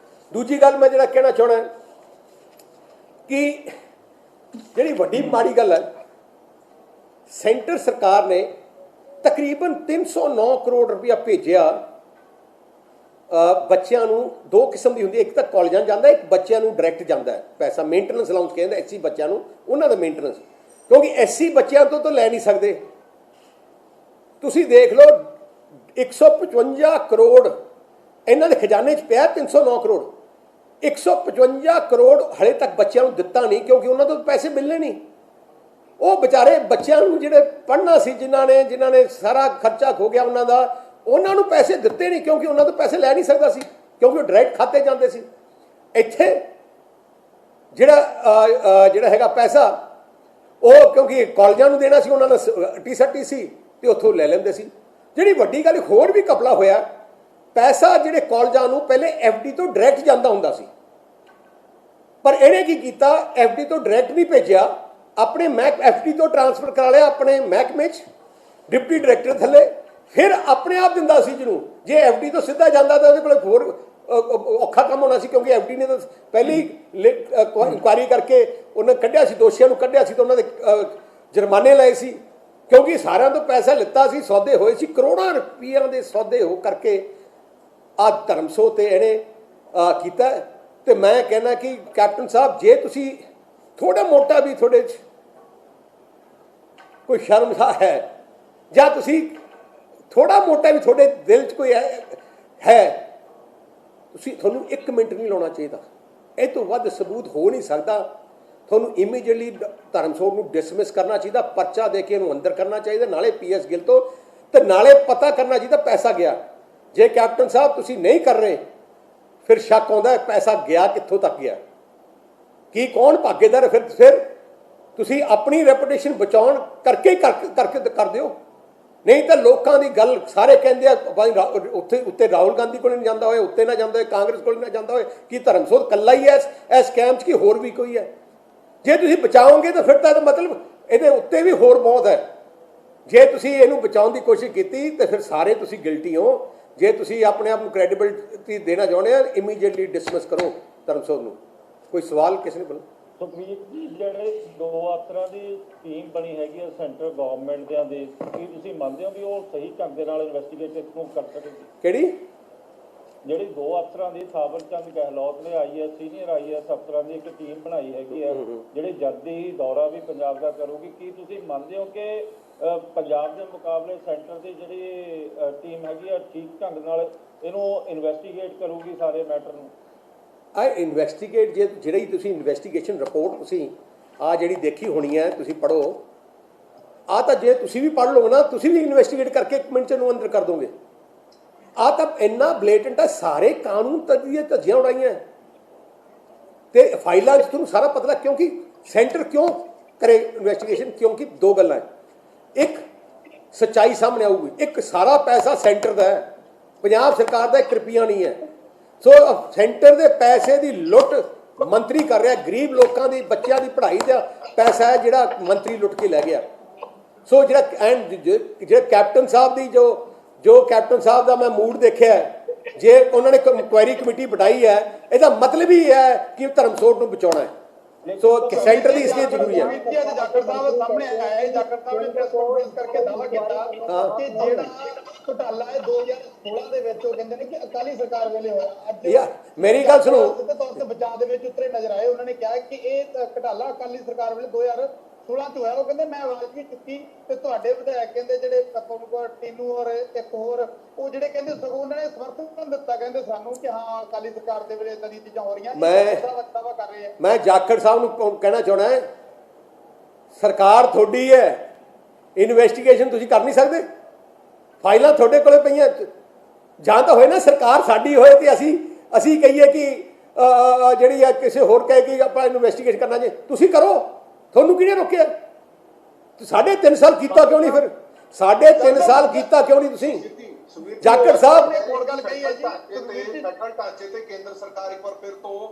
ਦੂਜੀ ਗੱਲ ਮੈਂ ਜਿਹੜਾ ਕਹਿਣਾ ਚਾਹੁੰਦਾ ਕਿ ਜਿਹੜੀ ਵੱਡੀ ਮਾੜੀ ਗੱਲ ਹੈ, ਸੈਂਟਰ ਸਰਕਾਰ ਨੇ ਤਕਰੀਬਨ 309 ਕਰੋੜ ਰੁਪਇਆ ਭੇਜਿਆ ਬੱਚਿਆਂ ਨੂੰ। 2 ਕਿਸਮ ਦੀ ਹੁੰਦੀ ਹੈ, ਇੱਕ ਤਾਂ ਕਾਲਜਾਂ ਜਾਂਦਾ, ਇੱਕ ਬੱਚਿਆਂ ਨੂੰ ਡਾਇਰੈਕਟ ਜਾਂਦਾ ਹੈ ਪੈਸਾ, ਮੇਨਟੇਨੈਂਸ ਅਲਾਊਂਸ ਕਹਿੰਦਾ SC ਬੱਚਿਆਂ ਨੂੰ, ਉਹਨਾਂ ਦਾ ਮੇਨਟੇਨੈਂਸ, ਕਿਉਂਕਿ SC ਬੱਚਿਆਂ ਤੋਂ ਤਾਂ ਲੈ ਨਹੀਂ ਸਕਦੇ। ਤੁਸੀਂ ਦੇਖ ਲਓ 155 ਕਰੋੜ ਇਹਨਾਂ ਦੇ ਖਜ਼ਾਨੇ 'ਚ ਪਿਆ, 309 ਕਰੋੜ, 155 ਕਰੋੜ ਹਲੇ ਤੱਕ ਬੱਚਿਆਂ ਨੂੰ ਦਿੱਤਾ ਨਹੀਂ, ਕਿਉਂਕਿ ਉਹਨਾਂ ਤੋਂ ਪੈਸੇ ਮਿਲਣੇ ਨਹੀਂ। ਉਹ ਵਿਚਾਰੇ ਬੱਚਿਆਂ ਨੂੰ ਜਿਹੜੇ ਪੜ੍ਹਨਾ ਸੀ, ਜਿਨ੍ਹਾਂ ਨੇ ਸਾਰਾ ਖਰਚਾ ਹੋ ਗਿਆ ਉਹਨਾਂ ਦਾ, ਉਹਨਾਂ ਨੂੰ ਪੈਸੇ ਦਿੱਤੇ ਨਹੀਂ, ਕਿਉਂਕਿ ਉਹਨਾਂ ਤੋਂ ਪੈਸੇ ਲੈ ਨਹੀਂ ਸਕਦਾ ਸੀ, ਕਿਉਂਕਿ ਉਹ ਡਾਇਰੈਕਟ ਖਾਤੇ ਜਾਂਦੇ ਸੀ। ਇੱਥੇ ਜਿਹੜਾ ਹੈਗਾ ਪੈਸਾ ਉਹ ਕਿਉਂਕਿ ਕਾਲਜਾਂ ਨੂੰ ਦੇਣਾ ਸੀ, ਉਹਨਾਂ ਦਾ TST ਸੀ ਤੇ ਉੱਥੋਂ ਲੈ ਲੈਂਦੇ ਸੀ। ਜਿਹੜੀ ਵੱਡੀ ਗੱਲ ਹੋਰ ਵੀ ਘਪਲਾ ਹੋਇਆ, ਪੈਸਾ ਜਿਹੜੇ ਕਾਲਜਾਂ ਨੂੰ ਪਹਿਲੇ FD ਤੋਂ ਡਾਇਰੈਕਟ ਜਾਂਦਾ ਹੁੰਦਾ ਸੀ, ਪਰ ਇਹਨੇ ਕੀ ਕੀਤਾ, FD ਤੋਂ ਡਾਇਰੈਕਟ ਨਹੀਂ ਭੇਜਿਆ, ਆਪਣੇ FD ਤੋਂ ਟ੍ਰਾਂਸਫਰ ਕਰਾ ਲਿਆ ਆਪਣੇ ਮਹਿਕਮੇ 'ਚ ਡਿਪਟੀ ਡਾਇਰੈਕਟਰ ਥੱਲੇ, ਫਿਰ ਆਪਣੇ ਆਪ ਦਿੰਦਾ ਸੀ ਜਿਹਨੂੰ। ਜੇ FD ਤੋਂ ਸਿੱਧਾ ਜਾਂਦਾ ਤਾਂ ਉਹਦੇ ਕੋਲ ਹੋਰ ਔਖਾ ਕੰਮ ਹੋਣਾ ਸੀ, ਕਿਉਂਕਿ FD ਨੇ ਤਾਂ ਪਹਿਲੀ ਇਨਕੁਆਇਰੀ ਕਰਕੇ ਉਹਨੇ ਕੱਢਿਆ ਸੀ, ਦੋਸ਼ੀਆਂ ਨੂੰ ਕੱਢਿਆ ਸੀ ਤੇ ਉਹਨਾਂ ਦੇ ਜੁਰਮਾਨੇ ਲਏ ਸੀ, ਕਿਉਂਕਿ ਸਾਰਿਆਂ ਤੋਂ ਪੈਸਾ ਲਿੱਤਾ ਸੀ, ਸੌਦੇ ਹੋਏ ਸੀ, ਕਰੋੜਾਂ ਰੁਪਈਆਂ ਦੇ ਸੌਦੇ ਹੋ ਕਰਕੇ ਆ ਧਰਮਸੋਤ ਤੇ ਇਹਨੇ ਕੀਤਾ। ਤੇ ਮੈਂ ਕਹਿੰਦਾ ਕਿ ਕੈਪਟਨ ਸਾਹਿਬ, ਜੇ ਤੁਸੀਂ ਥੋੜਾ ਮੋਟਾ ਵੀ ਤੁਹਾਡੇ 'ਚ ਕੋਈ ਸ਼ਰਮ ਹੈ ਜਾਂ ਤੁਸੀਂ ਥੋੜਾ ਮੋਟਾ ਵੀ ਤੁਹਾਡੇ ਦਿਲ 'ਚ ਕੋਈ ਹੈ ਤੁਹਾਨੂੰ 1 ਮਿੰਟ ਨਹੀਂ ਲਾਉਣਾ ਚਾਹੀਦਾ। ਇਹ ਤੋਂ ਵੱਧ ਸਬੂਤ ਹੋ ਨਹੀਂ ਸਕਦਾ। ਤੁਹਾਨੂੰ ਇਮੀਡੀਏਟਲੀ ਧਰਮਸੋਤ ਨੂੰ ਡਿਸਮਿਸ ਕਰਨਾ ਚਾਹੀਦਾ, ਪਰਚਾ ਦੇ ਕੇ ਇਹਨੂੰ ਅੰਦਰ ਕਰਨਾ ਚਾਹੀਦਾ, ਨਾਲੇ PS ਗਿੱਲ ਤੋਂ, ਤੇ ਨਾਲੇ ਪਤਾ ਕਰਨਾ ਚਾਹੀਦਾ ਪੈਸਾ ਗਿਆ। ਜੇ ਕੈਪਟਨ ਸਾਹਿਬ ਤੁਸੀਂ ਨਹੀਂ ਕਰ ਰਹੇ ਫਿਰ ਸ਼ੱਕ ਆਉਂਦਾ ਪੈਸਾ ਗਿਆ ਕਿੱਥੋਂ ਤੱਕ ਗਿਆ, ਕੀ ਕੌਣ ਭਾਗੀਦਾਰ। ਫਿਰ ਤੁਸੀਂ ਆਪਣੀ ਰੈਪੂਟੇਸ਼ਨ ਬਚਾਉਣ ਕਰਕੇ ਕਰ ਦਿਓ। ਨਹੀਂ ਤਾਂ ਲੋਕਾਂ ਦੀ ਗੱਲ ਸਾਰੇ ਕਹਿੰਦੇ ਆ ਭਾਈ ਉੱਤੇ ਰਾਹੁਲ ਗਾਂਧੀ ਕੋਲ ਨਹੀਂ ਜਾਂਦਾ ਹੋਏ, ਉੱਤੇ ਨਾ ਜਾਂਦਾ ਹੋਏ, ਕਾਂਗਰਸ ਕੋਲ ਨਾ ਜਾਂਦਾ ਹੋਏ, ਕੀ ਧਰਮਸੋਤ ਇਕੱਲਾ ਹੀ ਹੈ ਇਸ ਕੈਂਪ 'ਚ, ਕਿ ਹੋਰ ਵੀ ਕੋਈ ਹੈ। ਜੇ ਤੁਸੀਂ ਬਚਾਓਗੇ ਤਾਂ ਫਿਰ ਤਾਂ ਮਤਲਬ ਇਹਦੇ ਉੱਤੇ ਵੀ ਹੋਰ ਬਹੁਤ ਹੈ। ਜੇ ਤੁਸੀਂ ਇਹਨੂੰ ਬਚਾਉਣ ਦੀ ਕੋਸ਼ਿਸ਼ ਕੀਤੀ ਤਾਂ ਫਿਰ ਸਾਰੇ ਤੁਸੀਂ ਗਿਲਟੀ ਹੋ। ਜੇ ਤੁਸੀਂ ਆਪਣੇ ਆਪ ਨੂੰ ਕ੍ਰੈਡੀਬਿਲਿਟੀ ਦੇਣਾ ਚਾਹੁੰਦੇ ਆ, ਇਮੀਡੀਏਟਲੀ ਡਿਸਮਿਸ ਕਰੋ ਧਰਮਸੋਤ ਨੂੰ। ਕੋਈ ਸਵਾਲ ਕਿਸੇ ਨੇ ਬੋਲੋ। ਸੁਖਬੀਰ ਜੀ, ਜਿਹੜੇ 2 ਅਫਸਰਾਂ ਦੀ ਟੀਮ ਬਣੀ ਹੈਗੀ ਹੈ ਸੈਂਟਰ ਗਵਰਨਮੈਂਟ ਦੇ, ਕੀ ਤੁਸੀਂ ਮੰਨਦੇ ਹੋ ਵੀ ਉਹ ਸਹੀ ਢੰਗ ਦੇ ਨਾਲ ਇਨਵੈਸਟੀਗੇਟ ਇਸਨੂੰ ਕਰ ਸਕੇਗੀ? ਕਿਹੜੀ? ਜਿਹੜੀ 2 ਅਫਸਰਾਂ ਦੀ ਥਾਵਰ ਚੰਦ ਗਹਿਲੋਤ ਨੇ IAS ਸੀਨੀਅਰ IAS ਅਫਸਰਾਂ ਦੀ ਇੱਕ ਟੀਮ ਬਣਾਈ ਹੈਗੀ ਹੈ, ਜਿਹੜੀ ਜਲਦੀ ਦੌਰਾ ਵੀ ਪੰਜਾਬ ਦਾ ਕਰੂਗੀ, ਕੀ ਤੁਸੀਂ ਮੰਨਦੇ ਹੋ ਕਿ ਪੰਜਾਬ ਦੇ ਮੁਕਾਬਲੇ ਸੈਂਟਰ ਦੀ ਜਿਹੜੀ ਟੀਮ ਹੈਗੀ ਆ ਠੀਕ ਢੰਗ ਨਾਲ ਇਹਨੂੰ ਇਨਵੈਸਟੀਗੇਟ ਕਰੂਗੀ ਸਾਰੇ ਮੈਟਰ ਨੂੰ? ਇਨਵੈਸਟੀਗੇਟ ਜਿਹੜੀ ਤੁਸੀਂ ਇਨਵੈਸਟੀਗੇਸ਼ਨ ਰਿਪੋਰਟ ਤੁਸੀਂ ਜਿਹੜੀ ਦੇਖੀ ਹੋਣੀ ਹੈ, ਤੁਸੀਂ ਪੜ੍ਹੋ। ਤਾਂ ਜੇ ਤੁਸੀਂ ਵੀ ਪੜ੍ਹ ਲਓ ਨਾ, ਤੁਸੀਂ ਵੀ ਇਨਵੈਸਟੀਗੇਟ ਕਰਕੇ 1 ਮਿੰਟ 'ਚ ਇਹਨੂੰ ਅੰਦਰ ਕਰ ਦੋਗੇ। ਤਾਂ ਇੰਨਾ ਬਲੇਟੈਂਟ ਹੈ, ਸਾਰੇ ਕਾਨੂੰਨ ਧੱਜੀਆਂ ਉਡਾਈਆਂ ਤੇ ਫਾਈਲਾਂ 'ਚ ਤੁਹਾਨੂੰ ਸਾਰਾ ਪਤਾ। ਕਿਉਂਕਿ ਸੈਂਟਰ ਕਿਉਂ ਕਰੇ ਇਨਵੈਸਟੀਗੇਸ਼ਨ? ਕਿਉਂਕਿ 2 ਗੱਲਾਂ, ਇੱਕ ਸੱਚਾਈ ਸਾਹਮਣੇ ਆਊਗੀ, ਇੱਕ ਸਾਰਾ ਪੈਸਾ ਸੈਂਟਰ ਦਾ ਹੈ, ਪੰਜਾਬ ਸਰਕਾਰ ਦਾ 1 ਰੁਪਈਆ ਨਹੀਂ ਹੈ। ਸੋ ਸੈਂਟਰ ਦੇ ਪੈਸੇ ਦੀ ਲੁੱਟ ਮੰਤਰੀ ਕਰ ਰਿਹਾ, ਗਰੀਬ ਲੋਕਾਂ ਦੀ ਬੱਚਿਆਂ ਦੀ ਪੜ੍ਹਾਈ ਦਾ ਪੈਸਾ ਹੈ ਜਿਹੜਾ ਮੰਤਰੀ ਲੁੱਟ ਕੇ ਲੈ ਗਿਆ। ਸੋ ਜਿਹੜਾ ਕੈਪਟਨ ਸਾਹਿਬ ਦੀ ਜੋ ਕੈਪਟਨ ਸਾਹਿਬ ਦਾ ਮੈਂ ਮੂਡ ਦੇਖਿਆ, ਜੇ ਉਹਨਾਂ ਨੇ ਇਨਕੁਆਇਰੀ ਕਮੇਟੀ ਬਿਠਾਈ ਹੈ, ਇਹਦਾ ਮਤਲਬ ਹੀ ਹੈ ਕਿ ਧਰਮਸੋਤ ਨੂੰ ਬਚਾਉਣਾ ਹੈ। ਸੋ ਸੈਂਟਰ ਦੀ ਇਸ ਲਈ ਜ਼ਰੂਰੀ ਹੈ। ਜਾਖੜ ਸਾਹਿਬ ਸਾਹਮਣੇ ਆਇਆ, ਜਾਖੜ ਸਾਹਿਬ ਨੇ ਪ੍ਰੈਸ ਕਾਨਫਰੰਸ ਕਰਕੇ ਦਾਅਵਾ ਕੀਤਾ ਕਿ ਜਿਹੜਾ ਘੁਟਾਲਾ ਹੈ 2016 ਦੇ ਵਿੱਚ, ਉਹ ਕਹਿੰਦੇ ਨੇ ਕਿ ਅਕਾਲੀ ਸਰਕਾਰ ਵੇਲੇ ਹੋਇਆ। ਅੱਜ ਮੇਰੀ ਗੱਲ ਸੁਣੋ, ਸਿੱਧੇ ਤੌਰ ਤੇ ਬਚਾਅ ਦੇ ਵਿੱਚ ਉਤਰੇ ਨਜ਼ਰ ਆਏ। ਉਹਨਾਂ ਨੇ ਕਿਹਾ ਕਿ ਇਹ ਘੁਟਾਲਾ ਅਕਾਲੀ ਸਰਕਾਰ ਵੇਲੇ 2016 ਚ ਹੋਇਆ। ਉਹ ਕਹਿੰਦੇ ਮੈਂ ਆਵਾਜ਼ ਵੀ ਚੁੱਕੀ ਤੇ ਤੁਹਾਡੇ ਵਿਧਾਇਕ ਕਹਿੰਦੇ ਜਿਹੜੇ ਟੀਨੂ ਔਰ ਇੱਕ ਹੋਰ, ਉਹ ਜਿਹੜੇ ਕਹਿੰਦੇ ਸਗੋਂ ਉਹਨਾਂ ਨੇ ਸਮਰਥਨ ਦਿੱਤਾ, ਕਹਿੰਦੇ ਸਾਨੂੰ ਕਿ ਹਾਂ ਅਕਾਲੀ ਸਰਕਾਰ ਦੇ ਵੇਲੇ ਇਦਾਂ ਦੀਆਂ ਚੀਜ਼ਾਂ ਹੋ ਰਹੀਆਂ। ਦਾਅਵਾ ਕਰ ਰਹੇ ਆ। ਮੈਂ ਜਾਖੜ ਸਾਹਿਬ ਨੂੰ ਕਹਿਣਾ ਚਾਹੁੰਦਾ, ਸਰਕਾਰ ਤੁਹਾਡੀ ਹੈ, ਇਨਵੈਸਟੀਗੇਸ਼ਨ ਤੁਸੀਂ ਕਰ ਨਹੀਂ ਸਕਦੇ, ਫਾਈਲਾਂ ਤੁਹਾਡੇ ਕੋਲੇ ਪਈਆਂ। ਜਾਂ ਤਾਂ ਹੋਏ ਨਾ ਸਰਕਾਰ ਸਾਡੀ ਹੋਏ ਤੇ ਅਸੀਂ ਕਹੀਏ ਕਿ ਜਿਹੜੀ ਆ ਕਿਸੇ ਹੋਰ ਕਹੇ ਕਿ ਆਪਾਂ ਇਨਵੈਸਟੀਗੇਟ ਕਰਨਾ, ਜੇ ਤੁਸੀਂ ਕਰੋ, ਤੁਹਾਨੂੰ ਕਿਹਨੇ ਰੋਕਿਆ? 3.5 ਸਾਲ ਕੀਤਾ ਕਿਉਂ ਨਹੀਂ? ਫਿਰ 3.5 ਸਾਲ ਕੀਤਾ ਕਿਉਂ ਨਹੀਂ ਤੁਸੀਂ? ਜਾਖੜ ਸਾਹਿਬ ਨੇ ਹੋਰ ਗੱਲ ਕਹੀ ਹੈ ਜੀ, ਫੈਡਰਲ ਢਾਂਚੇ ਤੇ ਕੇਂਦਰ ਸਰਕਾਰ ਇੱਕ ਵਾਰ ਫਿਰ ਤੋਂ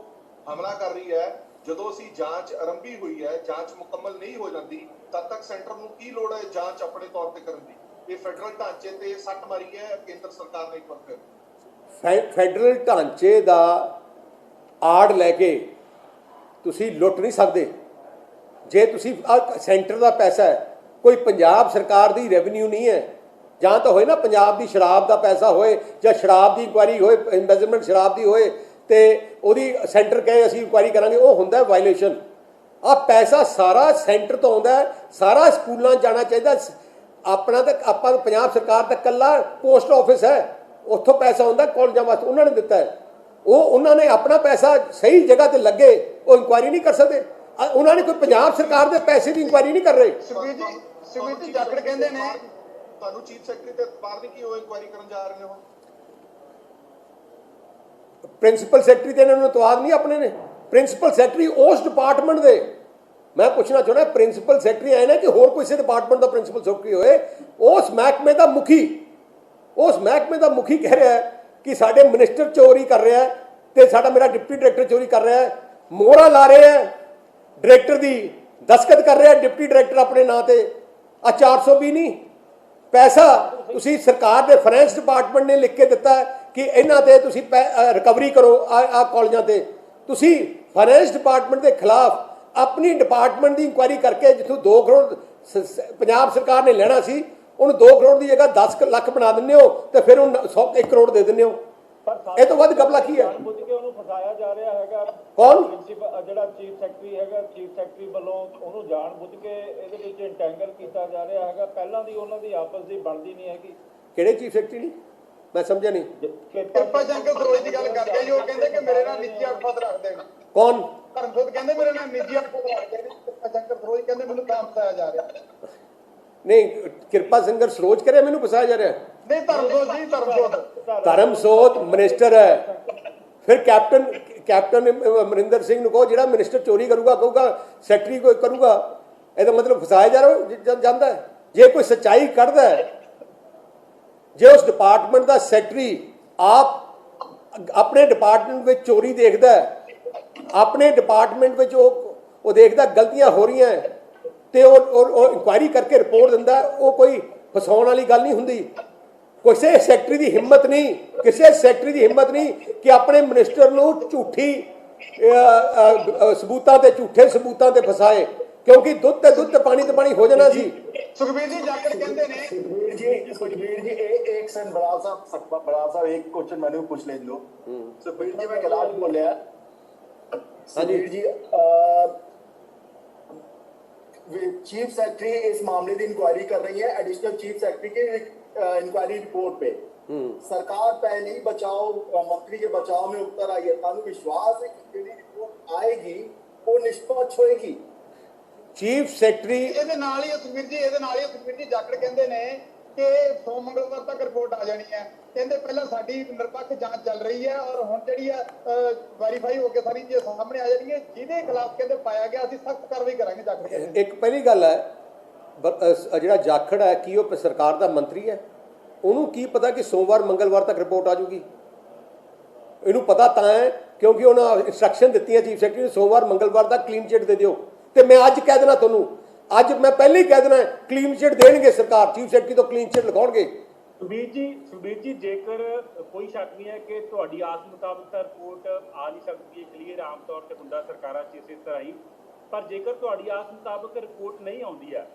ਹਮਲਾ ਕਰ ਰਹੀ ਹੈ। ਜਦੋਂ ਅਸੀਂ ਜਾਂਚ ਆਰੰਭੀ ਹੋਈ ਹੈ, ਜਾਂਚ ਮੁਕੰਮਲ ਨਹੀਂ ਹੋ ਜਾਂਦੀ, ਤਦ ਤੱਕ ਸੈਂਟਰ ਨੂੰ ਕੀ ਲੋੜ ਹੈ ਜਾਂਚ ਆਪਣੇ ਤੌਰ ਤੇ ਕਰਨ ਦੀ? ਇਹ ਫੈਡਰਲ ਢਾਂਚੇ ਤੇ ਸੱਟ ਮਾਰੀ ਹੈ ਕੇਂਦਰ ਸਰਕਾਰ ਨੇ ਇੱਕ ਵਾਰ ਫਿਰ। ਫੈਡਰਲ ਢਾਂਚੇ ਦਾ ਆੜ ਲੈ ਕੇ ਤੁਸੀਂ ਲੁੱਟ ਨਹੀਂ ਸਕਦੇ। ਜੇ ਤੁਸੀਂ ਸੈਂਟਰ ਦਾ ਪੈਸਾ ਹੈ, ਕੋਈ ਪੰਜਾਬ ਸਰਕਾਰ ਦੀ ਰੈਵਨਿਊ ਨਹੀਂ ਹੈ। ਜਾਂ ਤਾਂ ਹੋਏ ਨਾ ਪੰਜਾਬ ਦੀ ਸ਼ਰਾਬ ਦਾ ਪੈਸਾ ਹੋਏ, ਜਾਂ ਸ਼ਰਾਬ ਦੀ ਇਨਕੁਆਇਰੀ ਹੋਏ, ਇਨਵੈਸਟਮੈਂਟ ਸ਼ਰਾਬ ਦੀ ਹੋਏ, ਤੇ ਉਹਦੀ ਸੈਂਟਰ ਕਹੇ ਅਸੀਂ ਇਨਕੁਆਇਰੀ ਕਰਾਂਗੇ, ਉਹ ਹੁੰਦਾ ਵਾਇਲੇਸ਼ਨ। ਪੈਸਾ ਸਾਰਾ ਸੈਂਟਰ ਤੋਂ ਆਉਂਦਾ, ਸਾਰਾ ਸਕੂਲਾਂ ਜਾਣਾ ਚਾਹੀਦਾ। ਆਪਣਾ ਤਾਂ ਆਪਾਂ ਪੰਜਾਬ ਸਰਕਾਰ ਦਾ ਇਕੱਲਾ ਪੋਸਟ ਆਫਿਸ ਹੈ, ਉੱਥੋਂ ਪੈਸਾ ਆਉਂਦਾ ਕਾਲਜਾਂ ਵਾਸਤੇ, ਉਹਨਾਂ ਨੇ ਦਿੱਤਾ ਹੈ। ਉਹਨਾਂ ਨੇ ਆਪਣਾ ਪੈਸਾ ਸਹੀ ਜਗ੍ਹਾ ਤੇ ਲੱਗੇ, ਉਹ ਇਨਕੁਆਇਰੀ ਨਹੀਂ ਕਰ ਸਕਦੇ। ਉਹਨਾਂ ਨੇ ਕੋਈ ਪੰਜਾਬ ਸਰਕਾਰ ਦੇ ਪੈਸੇ ਦੀ ਇਨਕੁਆਇਰੀ ਨਹੀਂ ਕਰ ਰਹੇ। ਸੁਖਬੀਰ ਜੀ ਜਾਖੜ ਕਹਿੰਦੇ ਨੇ ਤੁਹਾਨੂੰ ਚੀਫ ਸੈਕਟਰੀ ਤੇ ਅਖਬਾਰ ਨਹੀਂ ਕਿ ਉਹ ਇਨਕੁਆਇਰੀ ਕਰਨ ਜਾ ਰਹੇ ਨੇ। ਪ੍ਰਿੰਸੀਪਲ ਸੈਕਟਰੀ ਤੇ ਇਹਨਾਂ ਨੂੰ ਤਵਾਦ ਨਹੀਂ ਆਪਣੇ ਨੇ। ਪ੍ਰਿੰਸੀਪਲ ਸੈਕਟਰੀ ਉਸ ਡਿਪਾਰਟਮੈਂਟ ਦੇ, ਮੈਂ ਪੁੱਛਣਾ ਚਾਹੁੰਦਾ, ਪ੍ਰਿੰਸੀਪਲ ਸੈਕਟਰੀ ਆਏ ਨਾ ਕਿ ਹੋਰ ਕਿਸੇ ਡਿਪਾਰਟਮੈਂਟ ਦਾ ਪ੍ਰਿੰਸੀਪਲ ਸੈਕਟਰੀ ਹੋਏ, ਉਸ ਮਹਿਕਮੇ ਦਾ ਮੁਖੀ ਕਹਿ ਰਿਹਾ ਕਿ ਸਾਡੇ ਮਿਨਿਸਟਰ ਚੋਰੀ ਕਰ ਰਿਹਾ ਤੇ ਮੇਰਾ ਡਿਪਟੀ ਡਾਇਰੈਕਟਰ ਚੋਰੀ ਕਰ ਰਿਹਾ ਹੈ, ਮੋਹਰਾਂ ਲਾ ਰਿਹਾ ਹੈ ਡਾਇਰੈਕਟਰ ਦੀ, ਦਸਤਖਤ ਕਰ ਰਿਹਾ ਡਿਪਟੀ ਡਾਇਰੈਕਟਰ ਆਪਣੇ ਨਾਂ ਤੇ। 420 ਨਹੀਂ, ਪੈਸਾ ਤੁਸੀਂ ਸਰਕਾਰ ਦੇ ਫਾਈਨੈਂਸ ਡਿਪਾਰਟਮੈਂਟ ਨੇ ਲਿਖ ਕੇ ਦਿੱਤਾ ਕਿ ਇਹਨਾਂ ਤੇ ਤੁਸੀਂ ਰਿਕਵਰੀ ਕਰੋ। ਕਾਲਜਾਂ ਤੇ ਤੁਸੀਂ ਫਾਈਨੈਂਸ ਡਿਪਾਰਟਮੈਂਟ ਦੇ ਖਿਲਾਫ ਆਪਣੀ ਡਿਪਾਰਟਮੈਂਟ ਦੀ ਇਨਕੁਆਇਰੀ ਕਰਕੇ ਜਿੱਥੋਂ 2 ਕਰੋੜ ਪੰਜਾਬ ਸਰਕਾਰ ਨੇ ਲੈਣਾ ਸੀ, ਉਹਨੂੰ 2 ਕਰੋੜ ਦੀ ਜਗ੍ਹਾ 10 ਲੱਖ ਬਣਾ ਦਿੰਦੇ ਹੋ ਤੇ ਫਿਰ ਉਹਨੂੰ 1 ਕਰੋੜ ਦੇ ਦਿੰਦੇ ਹੋ। ਇਹ ਤੋਂ ਵੱਧ ਗਪਲਾ ਕੀ ਹੈ? ਬੁੱਝ ਕੇ ਉਹਨੂੰ ਫਸਾਇਆ ਜਾ ਰਿਹਾ ਹੈਗਾ। ਕੌਣ? ਜਿਹੜਾ ਚੀਫ ਸੈਕਟਰੀ ਹੈਗਾ, ਚੀਫ ਸੈਕਟਰੀ ਵੱਲੋਂ ਉਹਨੂੰ ਜਾਣ ਬੁੱਝ ਕੇ ਇਹਦੇ ਵਿੱਚ ਇੰਟੈਂਗਲ ਕੀਤਾ ਜਾ ਰਿਹਾ ਹੈਗਾ। ਪਹਿਲਾਂ ਦੀ ਉਹਨਾਂ ਦੀ ਆਪਸ ਦੀ ਬਣਦੀ ਨਹੀਂ ਹੈਗੀ। ਕਿਹੜੇ ਚੀਫ ਸੈਕਟਰੀ ਨਹੀਂ, ਮੈਂ ਸਮਝਿਆ ਨਹੀਂ। ਕਿਰਪਾ ਸ਼ੰਕਰ ਸਰੋਜ ਦੀ ਗੱਲ ਕਰਦੇ ਜੀ, ਉਹ ਕਹਿੰਦੇ ਕਿ ਮੇਰੇ ਨਾਲ ਨਿੱਜੀ ਅਲਫਾਜ਼ ਰੱਖਦੇ ਨੇ। ਕੌਣ? ਧਰਮਸੋਤ ਕਹਿੰਦੇ ਮੇਰੇ ਨਾਲ ਨਿੱਜੀ ਅਲਫਾਜ਼ ਰੱਖਦੇ ਨੇ, ਕਿਰਪਾ ਸ਼ੰਕਰ ਸਰੋਜ ਕਹਿੰਦੇ ਮੈਨੂੰ ਕੰਮ ਫਸਾਇਆ ਜਾ ਰਿਹਾ। ਨਹੀਂ, ਕਿਰਪਾ ਸਿੰਘਰ ਸਰੋਜ ਕਰਿਆ ਮੈਨੂੰ ਫਸਾਇਆ ਜਾ ਰਿਹਾ? ਨਹੀਂ ਧਰਮਸੋਤ ਜੀ, ਧਰਮਸੋਤ ਧਰਮਸੋਤ ਮਿਨਿਸਟਰ ਹੈ। ਫਿਰ ਕੈਪਟਨ ਅਮਰਿੰਦਰ ਸਿੰਘ ਨੂੰ ਕਹੋ, ਜਿਹੜਾ ਮਿਨਿਸਟਰ ਚੋਰੀ ਕਰੂਗਾ ਕਹੂਗਾ ਸੈਕਟਰੀ ਕੋਈ ਕਰੂਗਾ, ਇਹਦਾ ਮਤਲਬ ਫਸਾਇਆ ਜਾਂਦਾ ਹੈ। ਜੇ ਕੋਈ ਸੱਚਾਈ ਕੱਢਦਾ ਹੈ, ਜੇ ਉਸ ਡਿਪਾਰਟਮੈਂਟ ਦਾ ਸੈਕਟਰੀ ਆਪ ਆਪਣੇ ਡਿਪਾਰਟਮੈਂਟ ਵਿੱਚ ਚੋਰੀ ਦੇਖਦਾ ਹੈ, ਆਪਣੇ ਡਿਪਾਰਟਮੈਂਟ ਵਿੱਚ ਉਹ ਦੇਖਦਾ ਗਲਤੀਆਂ ਹੋ ਰਹੀਆਂ ਹੈ ਤੇ ਉਹ ਇਨਕੁਆਇਰੀ ਕਰਕੇ ਰਿਪੋਰਟ ਦਿੰਦਾ, ਉਹ ਕੋਈ ਫਸਾਉਣ ਵਾਲੀ ਗੱਲ ਨਹੀਂ ਹੁੰਦੀ। ਕਿਸੇ ਸੈਕਟਰੀ ਦੀ ਹਿੰਮਤ ਨਹੀਂ, ਕਿਸੇ ਸੈਕਟਰੀ ਦੀ ਹਿੰਮਤ ਨਹੀਂ ਕਿ ਆਪਣੇ ਮਿਨਿਸਟਰ ਨੂੰ ਝੂਠੀ ਸਬੂਤਾਂ ਤੇ ਝੂਠੇ ਸਬੂਤਾਂ ਤੇ ਫਸਾਏ, क्योंकि दुध ते पानी ते पानी हो जाना सी। सुखबीर जी जाकर कहते ने सुखबीर जी एक सेकंड बड़ा साहब एक क्वेश्चन मैंने पूछ ले दो। सुखबीर जी मैं गलत बोलिया? सुखबीर जी चीफ सेक्रेटरी इस मामले की इंक्वायरी कर रही है, एडिशनल चीफ सेक्रेटरी के इंक्वायरी रिपोर्ट पे सरकार पहले ही बचाव मंत्री के बचाव में उतर आई है। तानु विश्वास है कि जो रिपोर्ट आएगी वो निष्पक्ष होएगी? चीफ सैकटरी ਇਹਦੇ ਨਾਲ ਹੀ ਸੁਖਬੀਰ ਜੀ ਜਾਖੜ ਕਹਿੰਦੇ ਨੇ ਕਿ ਸੋਮ ਮੰਗਲਵਾਰ ਤੱਕ ਰਿਪੋਰਟ ਆ ਜਾਣੀ ਹੈ। ਕਹਿੰਦੇ ਪਹਿਲਾਂ ਸਾਡੀ ਨਿਰਪੱਖ ਜਾਂਚ ਚੱਲ ਰਹੀ ਹੈ ਔਰ ਹੁਣ ਜਿਹੜੀ ਹੈ ਵੈਰੀਫਾਈ ਹੋ ਕੇ ਸਾਰੀ ਚੀਜ਼ ਸਾਹਮਣੇ ਆ ਜਾਣੀ ਹੈ। ਜਿਹਦੇ ਖਿਲਾਫ ਕਹਿੰਦੇ ਪਾਇਆ ਗਿਆ ਅਸੀਂ ਸਖਤ ਕਾਰਵਾਈ ਕਰਾਂਗੇ। ਜਾਖੜ ਕਹਿੰਦੇ ਇੱਕ ਪਹਿਲੀ ਗੱਲ ਹੈ, ਜਿਹੜਾ ਜਾਖੜ ਹੈ ਕੀ ਉਹ ਸਰਕਾਰ ਦਾ ਮੰਤਰੀ ਹੈ? ਉਹਨੂੰ ਕੀ ਪਤਾ ਕਿ ਸੋਮਵਾਰ ਮੰਗਲਵਾਰ ਤੱਕ ਰਿਪੋਰਟ ਆ ਜੂਗੀ? ਇਹਨੂੰ ਪਤਾ ਤਾਂ ਹੈ ਕਿਉਂਕਿ ਉਹਨਾਂ ਇੰਸਟਰਕਸ਼ਨ ਦਿੱਤੀਆਂ ਚੀਫ ਸੈਕਟਰੀ ਨੂੰ ਸੋਮਵਾਰ ਮੰਗਲਵਾਰ ਤੱਕ ਕਲੀਨ ਚਿੱਟ ਦੇ ਦਿਓ। ਤੇ ਮੈਂ ਅੱਜ ਕਹਿ ਦੇਣਾ ਤੁਹਾਨੂੰ, ਅੱਜ ਮੈਂ ਪਹਿਲੇ ਹੀ ਕਹਿ ਦੇਣਾ ਕਲੀਨ ਚਿੱਟ ਦੇਣਗੇ ਸਰਕਾਰ, ਚੀਫ ਸੈਕਟਰੀ ਤੋਂ ਕਲੀਨ ਚਿੱਟ ਲਿਖਾਉਣਗੇ। ਸੁਖਬੀਰ ਜੀ ਜੇਕਰ ਕੋਈ ਸ਼ੱਕ ਨਹੀਂ ਹੈ ਕਿ ਤੁਹਾਡੀ ਆਸ ਮੁਤਾਬਕ ਤਾਂ ਰਿਪੋਰਟ ਆ ਨਹੀਂ ਸਕਦੀ ਹੈ ਕਲੀਅਰ, ਆਮ ਤੌਰ ਤੇ ਹੁੰਦਾ ਸਰਕਾਰਾਂ 'ਚ ਇਸੇ ਤਰ੍ਹਾਂ ਹੀ, ਪਰ ਜੇਕਰ ਤੁਹਾਡੀ ਆਸ ਮੁਤਾਬਕ ਰਿਪੋਰਟ ਨਹੀਂ ਆਉਂਦੀ ਹੈ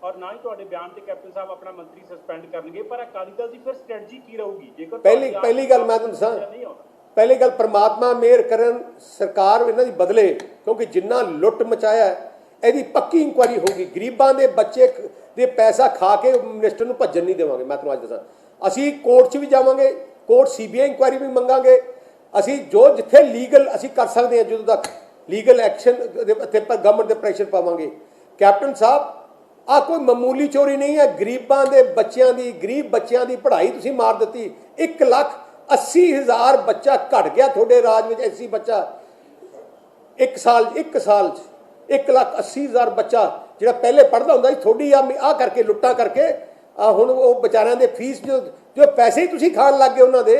ਔਰ ਨਾ ਹੀ ਤੁਹਾਡੇ ਬਿਆਨ ਤੇ ਕੈਪਟਨ ਸਾਹਿਬ ਆਪਣਾ ਮੰਤਰੀ ਸਸਪੈਂਡ ਕਰਨਗੇ, ਪਰ ਅਕਾਲੀ ਦਲ ਦੀ ਫਿਰ ਸਟ੍ਰੈਟਜੀ ਕੀ ਰਹੂਗੀ? ਜੇਕਰ ਪਹਿਲੀ ਗੱਲ ਮੈਂ ਤੁਹਾਨੂੰ ਦੱਸਾਂ, ਪਹਿਲੀ ਗੱਲ ਪਰਮਾਤਮਾ ਮਿਹਰ ਕਰਨ ਸਰਕਾਰ ਇਹਨਾਂ ਦੀ ਬਦਲੇ, ਕਿਉਂਕਿ ਜਿੰਨਾ ਲੁੱਟ ਮਚਾਇਆ ਇਹਦੀ ਪੱਕੀ ਇਨਕੁਆਇਰੀ ਹੋਊਗੀ। ਗਰੀਬਾਂ ਦੇ ਬੱਚੇ ਦੇ ਪੈਸਾ ਖਾ ਕੇ ਮਿਨਿਸਟਰ ਨੂੰ ਭੱਜਣ ਨਹੀਂ ਦੇਵਾਂਗੇ। ਮੈਂ ਤੁਹਾਨੂੰ ਅੱਜ ਦੱਸਾਂ, ਅਸੀਂ ਕੋਰਟ 'ਚ ਵੀ ਜਾਵਾਂਗੇ, ਕੋਰਟ CBI ਇਨਕੁਆਇਰੀ ਵੀ ਮੰਗਾਂਗੇ। ਅਸੀਂ ਜੋ ਜਿੱਥੇ ਲੀਗਲ ਅਸੀਂ ਕਰ ਸਕਦੇ ਹਾਂ, ਜਦੋਂ ਤੱਕ ਲੀਗਲ ਐਕਸ਼ਨ ਤੇ ਗਵਰਨਮੈਂਟ ਦੇ ਪ੍ਰੈਸ਼ਰ ਪਾਵਾਂਗੇ। ਕੈਪਟਨ ਸਾਹਿਬ, ਆ ਕੋਈ ਮਾਮੂਲੀ ਚੋਰੀ ਨਹੀਂ ਹੈ। ਗਰੀਬ ਬੱਚਿਆਂ ਦੀ ਪੜ੍ਹਾਈ ਤੁਸੀਂ ਮਾਰ ਦਿੱਤੀ। 1,80,000 ਬੱਚਾ ਘਟ ਗਿਆ ਤੁਹਾਡੇ ਰਾਜ ਵਿੱਚ। ਐਸੀ ਬੱਚਾ ਇੱਕ ਸਾਲ 'ਚ 1,80,000 ਬੱਚਾ ਜਿਹੜਾ ਪਹਿਲੇ ਪੜ੍ਹਦਾ ਹੁੰਦਾ ਸੀ, ਤੁਹਾਡੀ ਆ ਕਰਕੇ ਲੁੱਟਾਂ ਕਰਕੇ ਹੁਣ ਉਹ ਵਿਚਾਰਿਆਂ ਦੇ ਫੀਸ ਜੋ ਪੈਸੇ ਹੀ ਤੁਸੀਂ ਖਾਣ ਲੱਗ ਗਏ ਉਹਨਾਂ ਦੇ,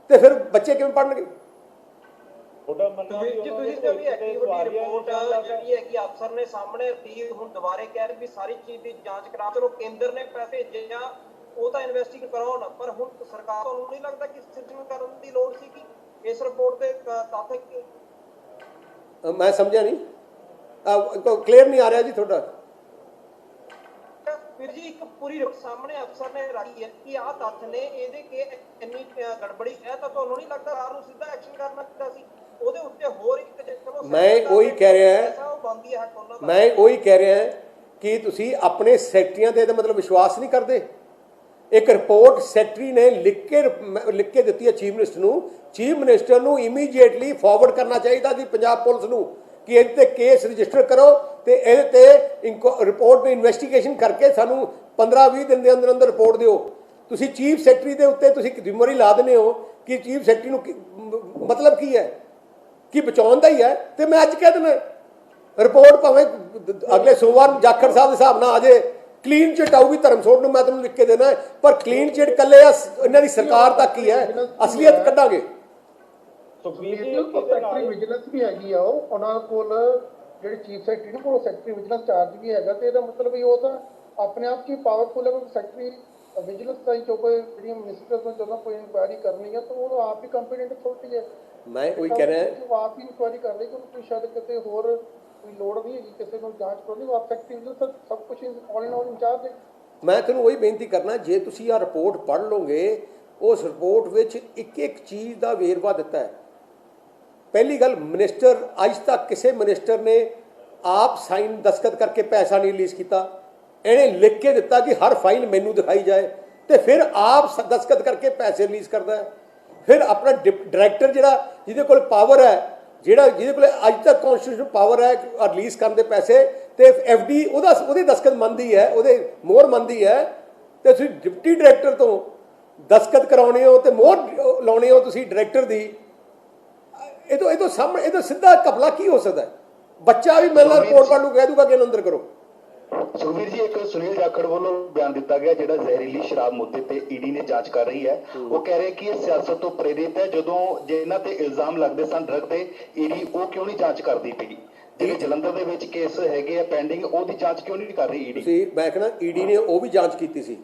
ਤੇ ਫਿਰ ਬੱਚੇ ਕਿਵੇਂ ਪੜ੍ਹਨਗੇ? ਤੁਹਾਡਾ ਮੰਨਣਾ ਜੀ ਤੁਸੀਂ ਤੇ ਵੀ ਐਕਟੀਵਿਟੀ ਰਿਪੋਰਟ ਜਿਹੜੀ ਹੈ ਕਿ ਅਫਸਰ ਨੇ ਸਾਹਮਣੇ ਰਤੀ ਹੁਣ ਦੁਬਾਰੇ ਕਹਿ ਰਹੇ ਵੀ ਸਾਰੀ ਚੀਜ਼ ਦੀ ਜਾਂਚ ਕਰਾ। ਚਲੋ ਕੇਂਦਰ ਨੇ ਪੈਸੇ ਭੇਜੇ ਆ, ਉਹ ਤਾਂ ਇਨਵੈਸਟੀਗੇਟ ਕਰਾਉਣ, ਪਰ ਹੁਣ ਸਰਕਾਰ ਨੂੰ ਨਹੀਂ ਲੱਗਦਾ ਕਿ ਸਿੱਧੂ ਕਰਨ ਦੀ ਲੋੜ ਸੀ ਕਿ ਇਸ ਰਿਪੋਰਟ ਦੇ ਤੱਥ ਮੈਂ ਸਮਝਿਆ ਨਹੀਂ, ਕਲੀਅਰ ਨਹੀਂ ਆ ਰਿਹਾ ਜੀ ਤੁਹਾਡਾ। ਫਿਰ ਜੀ ਇੱਕ ਪੂਰੀ ਸਾਹਮਣੇ ਅਫਸਰ ਨੇ ਰੱਖੀ ਹੈ ਕਿ ਆਹ ਤੱਥ ਨੇ, ਇਹਦੇ ਕਿ ਇੰਨੀ ਗੜਬੜੀ ਹੈ, ਤਾਂ ਤੁਹਾਨੂੰ ਨਹੀਂ ਲੱਗਦਾ ਸਰਕਾਰ ਨੂੰ ਸਿੱਧਾ ਐਕਸ਼ਨ ਕਰਨਾ ਚਾਹੀਦਾ ਸੀ ਉਹਦੇ ਉੱਤੇ? ਹੋਰ ਇੱਕ ਚਲੋ ਮੈਂ ਉਹੀ ਕਹਿ ਰਿਹਾ ਕਿ ਤੁਸੀਂ ਆਪਣੇ ਸੈਕਟਰੀਆਂ ਤੇ ਇਹਦਾ ਮਤਲਬ ਵਿਸ਼ਵਾਸ ਨਹੀਂ ਕਰਦੇ। ਇੱਕ ਰਿਪੋਰਟ ਸੈਕਟਰੀ ਨੇ ਲਿਖ ਕੇ ਦਿੱਤੀ ਹੈ ਚੀਫ ਮਿਨਿਸਟਰ ਨੂੰ। ਚੀਫ ਮਿਨਿਸਟਰ ਨੂੰ ਇਮੀਡੀਏਟਲੀ ਫਾਰਵਰਡ ਕਰਨਾ ਚਾਹੀਦਾ ਸੀ ਪੰਜਾਬ ਪੁਲਿਸ ਨੂੰ ਕਿ ਇਹਦੇ ਤੇ ਕੇਸ ਰਜਿਸਟਰ ਕਰੋ ਤੇ ਇਹਦੇ ਤੇ ਰਿਪੋਰਟ ਨੂੰ ਇਨਵੈਸਟੀਗੇਸ਼ਨ ਕਰਕੇ ਸਾਨੂੰ 15-20 ਦਿਨ ਦੇ ਅੰਦਰ ਅੰਦਰ ਰਿਪੋਰਟ ਦਿਓ। ਤੁਸੀਂ ਚੀਫ ਸੈਕਟਰੀ ਦੇ ਉੱਤੇ ਤੁਸੀਂ ਜ਼ਿੰਮੇਵਾਰੀ ਲਾ ਦਿੰਦੇ ਹੋ ਕਿ ਚੀਫ ਸੈਕਟਰੀ ਨੂੰ ਮਤਲਬ ਕੀ ਹੈ ਕਿ ਬਚਾਉਣ ਦਾ ਹੀ ਹੈ। ਤੇ ਮੈਂ ਅੱਜ ਕਹਿ ਦਿੰਦਾ ਰਿਪੋਰਟ ਭਾਵੇਂ ਅਗਲੇ ਸੋਮਵਾਰ ਜਾਖੜ ਸਾਹਿਬ ਦੇ ਹਿਸਾਬ ਨਾਲ ਆ ਜਾਏ, ਕਲੀਨ ਚਿੱਟ ਆਊਗੀ ਧਰਮਸੋਤ ਨੂੰ, ਮੈਂ ਤੁਹਾਨੂੰ ਲਿਖ ਕੇ ਦੇਣਾ, ਪਰ ਕਲੀਨ ਚਿੱਟ ਇਕੱਲੇ ਇਹਨਾਂ ਦੀ ਸਰਕਾਰ ਤੱਕ ਹੀ ਹੈ, ਅਸਲੀਅਤ ਕੱਢਾਂਗੇ। ਸੈਕਟਰੀ ਵਿਜੀਲੈਂਸ ਵੀ ਹੈਗੀ ਆ, ਉਹਨਾਂ ਕੋਲ ਜਿਹੜੇ ਚੀਫ ਸੈਕਟਰੀ ਨੇ ਕੋਲ ਸੈਕਟਰੀ ਵਿਜੀਲੈਂਸ ਚਾਰਜ ਵੀ ਹੈਗਾ, ਤੇ ਇਹਦਾ ਮਤਲਬ ਇਹ ਉਹ ਤਾਂ ਆਪਣੇ ਆਪ 'ਚ ਹੀ ਪਾਵਰਫੁਲ ਹੈ। ਕੋਈ ਸੈਕਟਰੀ ਵਿਜੀਲੈਂਸ ਦਾ ਜੋ ਕੋਈ ਜਿਹੜੀਆਂ ਮਿਨਿਸਟਰ ਤੋਂ ਜਦੋਂ ਕੋਈ ਇਨਕੁਆਇਰੀ ਕਰਨੀ ਹੈ ਤਾਂ ਉਹ ਆਪ ਹੀ ਕੰਪੀਟੈਂਟ ਅਥਾਰਟੀ ਹੈ। ਮੈਂ ਉਹੀ ਕਹਿ ਰਿਹਾ, ਉਹ ਆਪ ਹੀ ਇਨਕੁਆਇਰੀ ਕਰ ਰਹੀ, ਕੋਈ ਸ਼ਾਇਦ ਕਿਤੇ ਹੋਰ ਕੋਈ ਲੋੜ ਨਹੀਂ ਹੈਗੀ ਕਿਸੇ ਨੂੰ ਜਾਂਚ ਕਰਨੀ। ਉਹ ਆਪ ਸੈਕਟਰੀ ਵਿਜੀਲੈਂਸ ਸਭ ਕੁਝ ਆਲ ਇਨ ਆਲ ਇੰਚਾਰਜ ਹੈ। ਮੈਂ ਤੁਹਾਨੂੰ ਉਹੀ ਬੇਨਤੀ ਕਰਨਾ, ਜੇ ਤੁਸੀਂ ਆਹ ਰਿਪੋਰਟ ਪੜ੍ਹ ਲਓਗੇ, ਉਸ ਰਿਪੋਰਟ ਵਿੱਚ ਇੱਕ ਚੀਜ਼ ਦਾ ਵੇਰਵਾ ਦਿੱਤਾ ਹੈ। ਪਹਿਲੀ ਗੱਲ, ਮਿਨਿਸਟਰ ਅੱਜ ਤੱਕ ਕਿਸੇ ਮਿਨਿਸਟਰ ਨੇ ਆਪ ਸਾਈਨ ਦਸਤਖਤ ਕਰਕੇ ਪੈਸਾ ਨਹੀਂ ਰਿਲੀਜ਼ ਕੀਤਾ। ਇਹਨੇ ਲਿਖ ਕੇ ਦਿੱਤਾ ਕਿ ਹਰ ਫਾਈਲ ਮੈਨੂੰ ਦਿਖਾਈ ਜਾਏ। ਤੇ ਫਿਰ ਆਪ ਦਸਤਖਤ ਕਰਕੇ ਪੈਸੇ ਰਿਲੀਜ਼ ਕਰਦਾ ਹੈ। ਫਿਰ ਆਪਣਾ ਡਾਇਰੈਕਟਰ ਜਿਹੜਾ ਜਿਹਦੇ ਕੋਲ ਪਾਵਰ ਹੈ, ਜਿਹਦੇ ਕੋਲ ਅੱਜ ਤੱਕ ਕਨਸਟੀਟਿਊਸ਼ਨ ਪਾਵਰ ਹੈ ਰਿਲੀਜ਼ ਕਰਨ ਦੇ ਪੈਸੇ, ਤੇ FD ਉਹਦੇ ਦਸਤਖਤ ਮੰਨਦੀ ਹੈ, ਉਹਦੇ ਮੋਹਰ ਮੰਨਦੀ ਹੈ, ਤੇ ਤੁਸੀਂ ਡਿਪਟੀ ਡਾਇਰੈਕਟਰ ਤੋਂ ਦਸਤਖਤ ਕਰਾਉਣੇ ਹੋ ਤੇ ਮੋਹਰ ਲਾਉਣੇ ਹੋ ਤੁਸੀਂ ਡਾਇਰੈਕਟਰ ਦੀ। ਇਹ ਤੋਂ ਸਾਹਮਣੇ ਇਹ ਤੋਂ ਸਿੱਧਾ ਘਪਲਾ ਕੀ ਹੋ ਸਕਦਾ ਹੈ? ਬੱਚਾ ਵੀ ਮੇਰੇ ਨਾਲ ਰਿਪੋਰਟ ਕਰ ਲੂ, ਕਹਿ ਦੂਗਾ ਕਿ ਇਹਨੂੰ ਅੰਦਰ ਕਰੋ। ਸੁਖਬੀਰ ਜੀ, ਇੱਕ ਸੁਨੀਲ ਜਾਖੜ ਵੱਲੋਂ ਬਿਆਨ ਦਿੱਤਾ ਗਿਆ ਜਿਹੜਾ ਜ਼ਹਿਰੀਲੀ ਸ਼ਰਾਬ ਮੁੱਦੇ ਤੇ ਈਡੀ ਨੇ ਜਾਂਚ ਕਰ ਰਹੀ ਹੈ। ਉਹ ਕਹਿ ਰਹੇ ਕਿ ਇਹ ਸਿਆਸਤ ਤੋਂ ਪ੍ਰੇਰਿਤ ਹੈ। ਜਦੋਂ ਜਿਨ੍ਹਾਂ ਤੇ ਇਲਜ਼ਾਮ ਲੱਗਦੇ ਸਨ ਡਰਗ ਤੇ, ਈਡੀ ਉਹ ਕਿਉਂ ਨਹੀਂ ਜਾਂਚ ਕਰਦੀ ਪਈ? ਜਿਹੜੇ ਜਲੰਧਰ ਦੇ ਵਿੱਚ ਕੇਸ ਹੈਗੇ ਆ ਪੈਂਡਿੰਗ, ਉਹਦੀ ਜਾਂਚ ਕਿਉਂ ਨਹੀਂ ਕਰ ਰਹੀ ਈਡੀ? ਤੁਸੀਂ ਮੈਂ ਕਹਿੰਦਾ ਈਡੀ ਨੇ ਉਹ ਵੀ ਜਾਂਚ ਕੀਤੀ ਸੀ,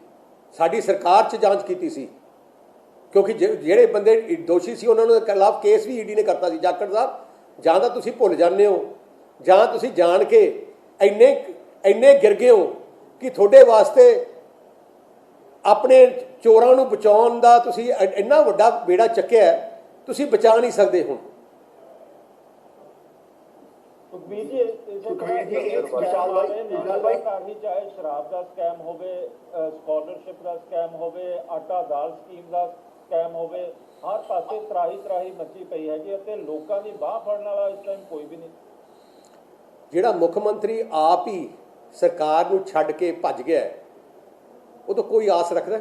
ਸਾਡੀ ਸਰਕਾਰ 'ਚ ਜਾਂਚ ਕੀਤੀ ਸੀ, ਕਿਉਂਕਿ ਜਿਹੜੇ ਬੰਦੇ ਦੋਸ਼ੀ ਸੀ ਉਹਨਾਂ ਦੇ ਖਿਲਾਫ ਕੇਸ ਵੀ ਈਡੀ ਨੇ ਕਰਤਾ ਸੀ। ਜਾਖੜ ਸਾਹਿਬ, ਜਾਂ ਤਾਂ ਤੁਸੀਂ ਭੁੱਲ ਜਾਂਦੇ ਹੋ ਜਾਂ ਤੁਸੀਂ ਜਾਣ ਕੇ ਇੰਨੇ ਗਿਰ ਗਏ ਹੋ ਕਿ ਤੁਹਾਡੇ ਵਾਸਤੇ ਆਪਣੇ ਚੋਰਾਂ ਨੂੰ ਬਚਾਉਣ ਦਾ ਤੁਸੀਂ ਇੰਨਾ ਵੱਡਾ ਬੇੜਾ ਚੱਕਿਆ, ਤੁਸੀਂ ਬਚਾ ਨਹੀਂ ਸਕਦੇ ਹੁਣ। ਸੁਖਬੀਰ ਜੀ, ਚਾਹੇ ਸ਼ਰਾਬ ਦਾ ਸਕੈਮ ਹੋਵੇ, ਸਕਾਲਰਸ਼ਿਪ ਦਾ ਸਕੈਮ ਹੋਵੇ, ਆਟਾ ਦਾਲ ਸਕੀਮ ਦਾ ਸਕੈਮ ਹੋਵੇ, ਹਰ ਪਾਸੇ ਤਰਾਹੀ ਮੱਚੀ ਪਈ ਹੈਗੀ ਅਤੇ ਲੋਕਾਂ ਦੀ ਬਾਹ ਫੜਨ ਵਾਲਾ ਇਸ ਟਾਈਮ ਕੋਈ ਵੀ ਨਹੀਂ। ਜਿਹੜਾ ਮੁੱਖ ਮੰਤਰੀ ਆਪ ਹੀ ਸਰਕਾਰ ਨੂੰ ਛੱਡ ਕੇ ਭੱਜ ਗਿਆ, ਉਹ ਤੋਂ ਕੋਈ ਆਸ ਰੱਖਦਾ?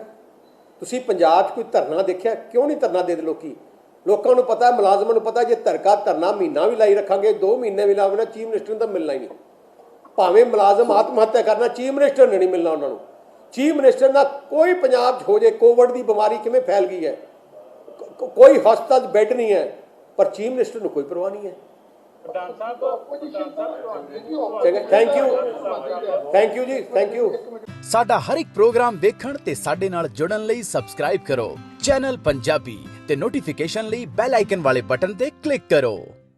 ਤੁਸੀਂ ਪੰਜਾਬ 'ਚ ਕੋਈ ਧਰਨਾ ਦੇਖਿਆ? ਕਿਉਂ ਨਹੀਂ ਧਰਨਾ ਦੇ ਲੋਕਾਂ ਨੂੰ ਪਤਾ, ਮੁਲਾਜ਼ਮਾਂ ਨੂੰ ਪਤਾ, ਜੇ ਧਰਨਾ ਮਹੀਨਾ ਵੀ ਲਾਈ ਰੱਖਾਂਗੇ, 2 ਮਹੀਨੇ ਵੀ ਲਾਵਣਾ, ਚੀਫ ਮਿਨਿਸਟਰ ਨੂੰ ਤਾਂ ਮਿਲਣਾ ਹੀ ਨਹੀਂ। ਭਾਵੇਂ ਮੁਲਾਜ਼ਮ ਆਤਮ ਹੱਤਿਆ ਕਰਨਾ, ਚੀਫ ਮਿਨਿਸਟਰ ਨੇ ਨਹੀਂ ਮਿਲਣਾ ਉਹਨਾਂ ਨੂੰ। ਚੀਫ ਮਿਨਿਸਟਰ ਨਾਲ ਕੋਈ ਪੰਜਾਬ 'ਚ ਹੋ ਜੇ, ਕੋਵਿਡ ਦੀ ਬਿਮਾਰੀ ਕਿਵੇਂ ਫੈਲ ਗਈ ਹੈ, ਕੋਈ ਹਸਪਤਾਲ 'ਚ ਬੈੱਡ ਨਹੀਂ ਹੈ, ਪਰ ਚੀਫ ਮਿਨਿਸਟਰ ਨੂੰ ਕੋਈ ਪਰਵਾਹ ਨਹੀਂ ਹੈ। ਥੈਂਕ ਯੂ ਜੀ, ਥੈਂਕ ਯੂ। ਸਾਡਾ ਹਰ ਇੱਕ ਪ੍ਰੋਗਰਾਮ ਵੇਖਣ ਤੇ ਸਾਡੇ ਨਾਲ ਜੁੜਨ ਲਈ ਸਬਸਕ੍ਰਾਈਬ ਕਰੋ ਚੈਨਲ ਪੰਜਾਬੀ ਤੇ ਨੋਟੀਫਿਕੇਸ਼ਨ ਲਈ ਬੈਲ ਆਈਕਨ ਵਾਲੇ ਬਟਨ ਤੇ ਕਲਿੱਕ ਕਰੋ।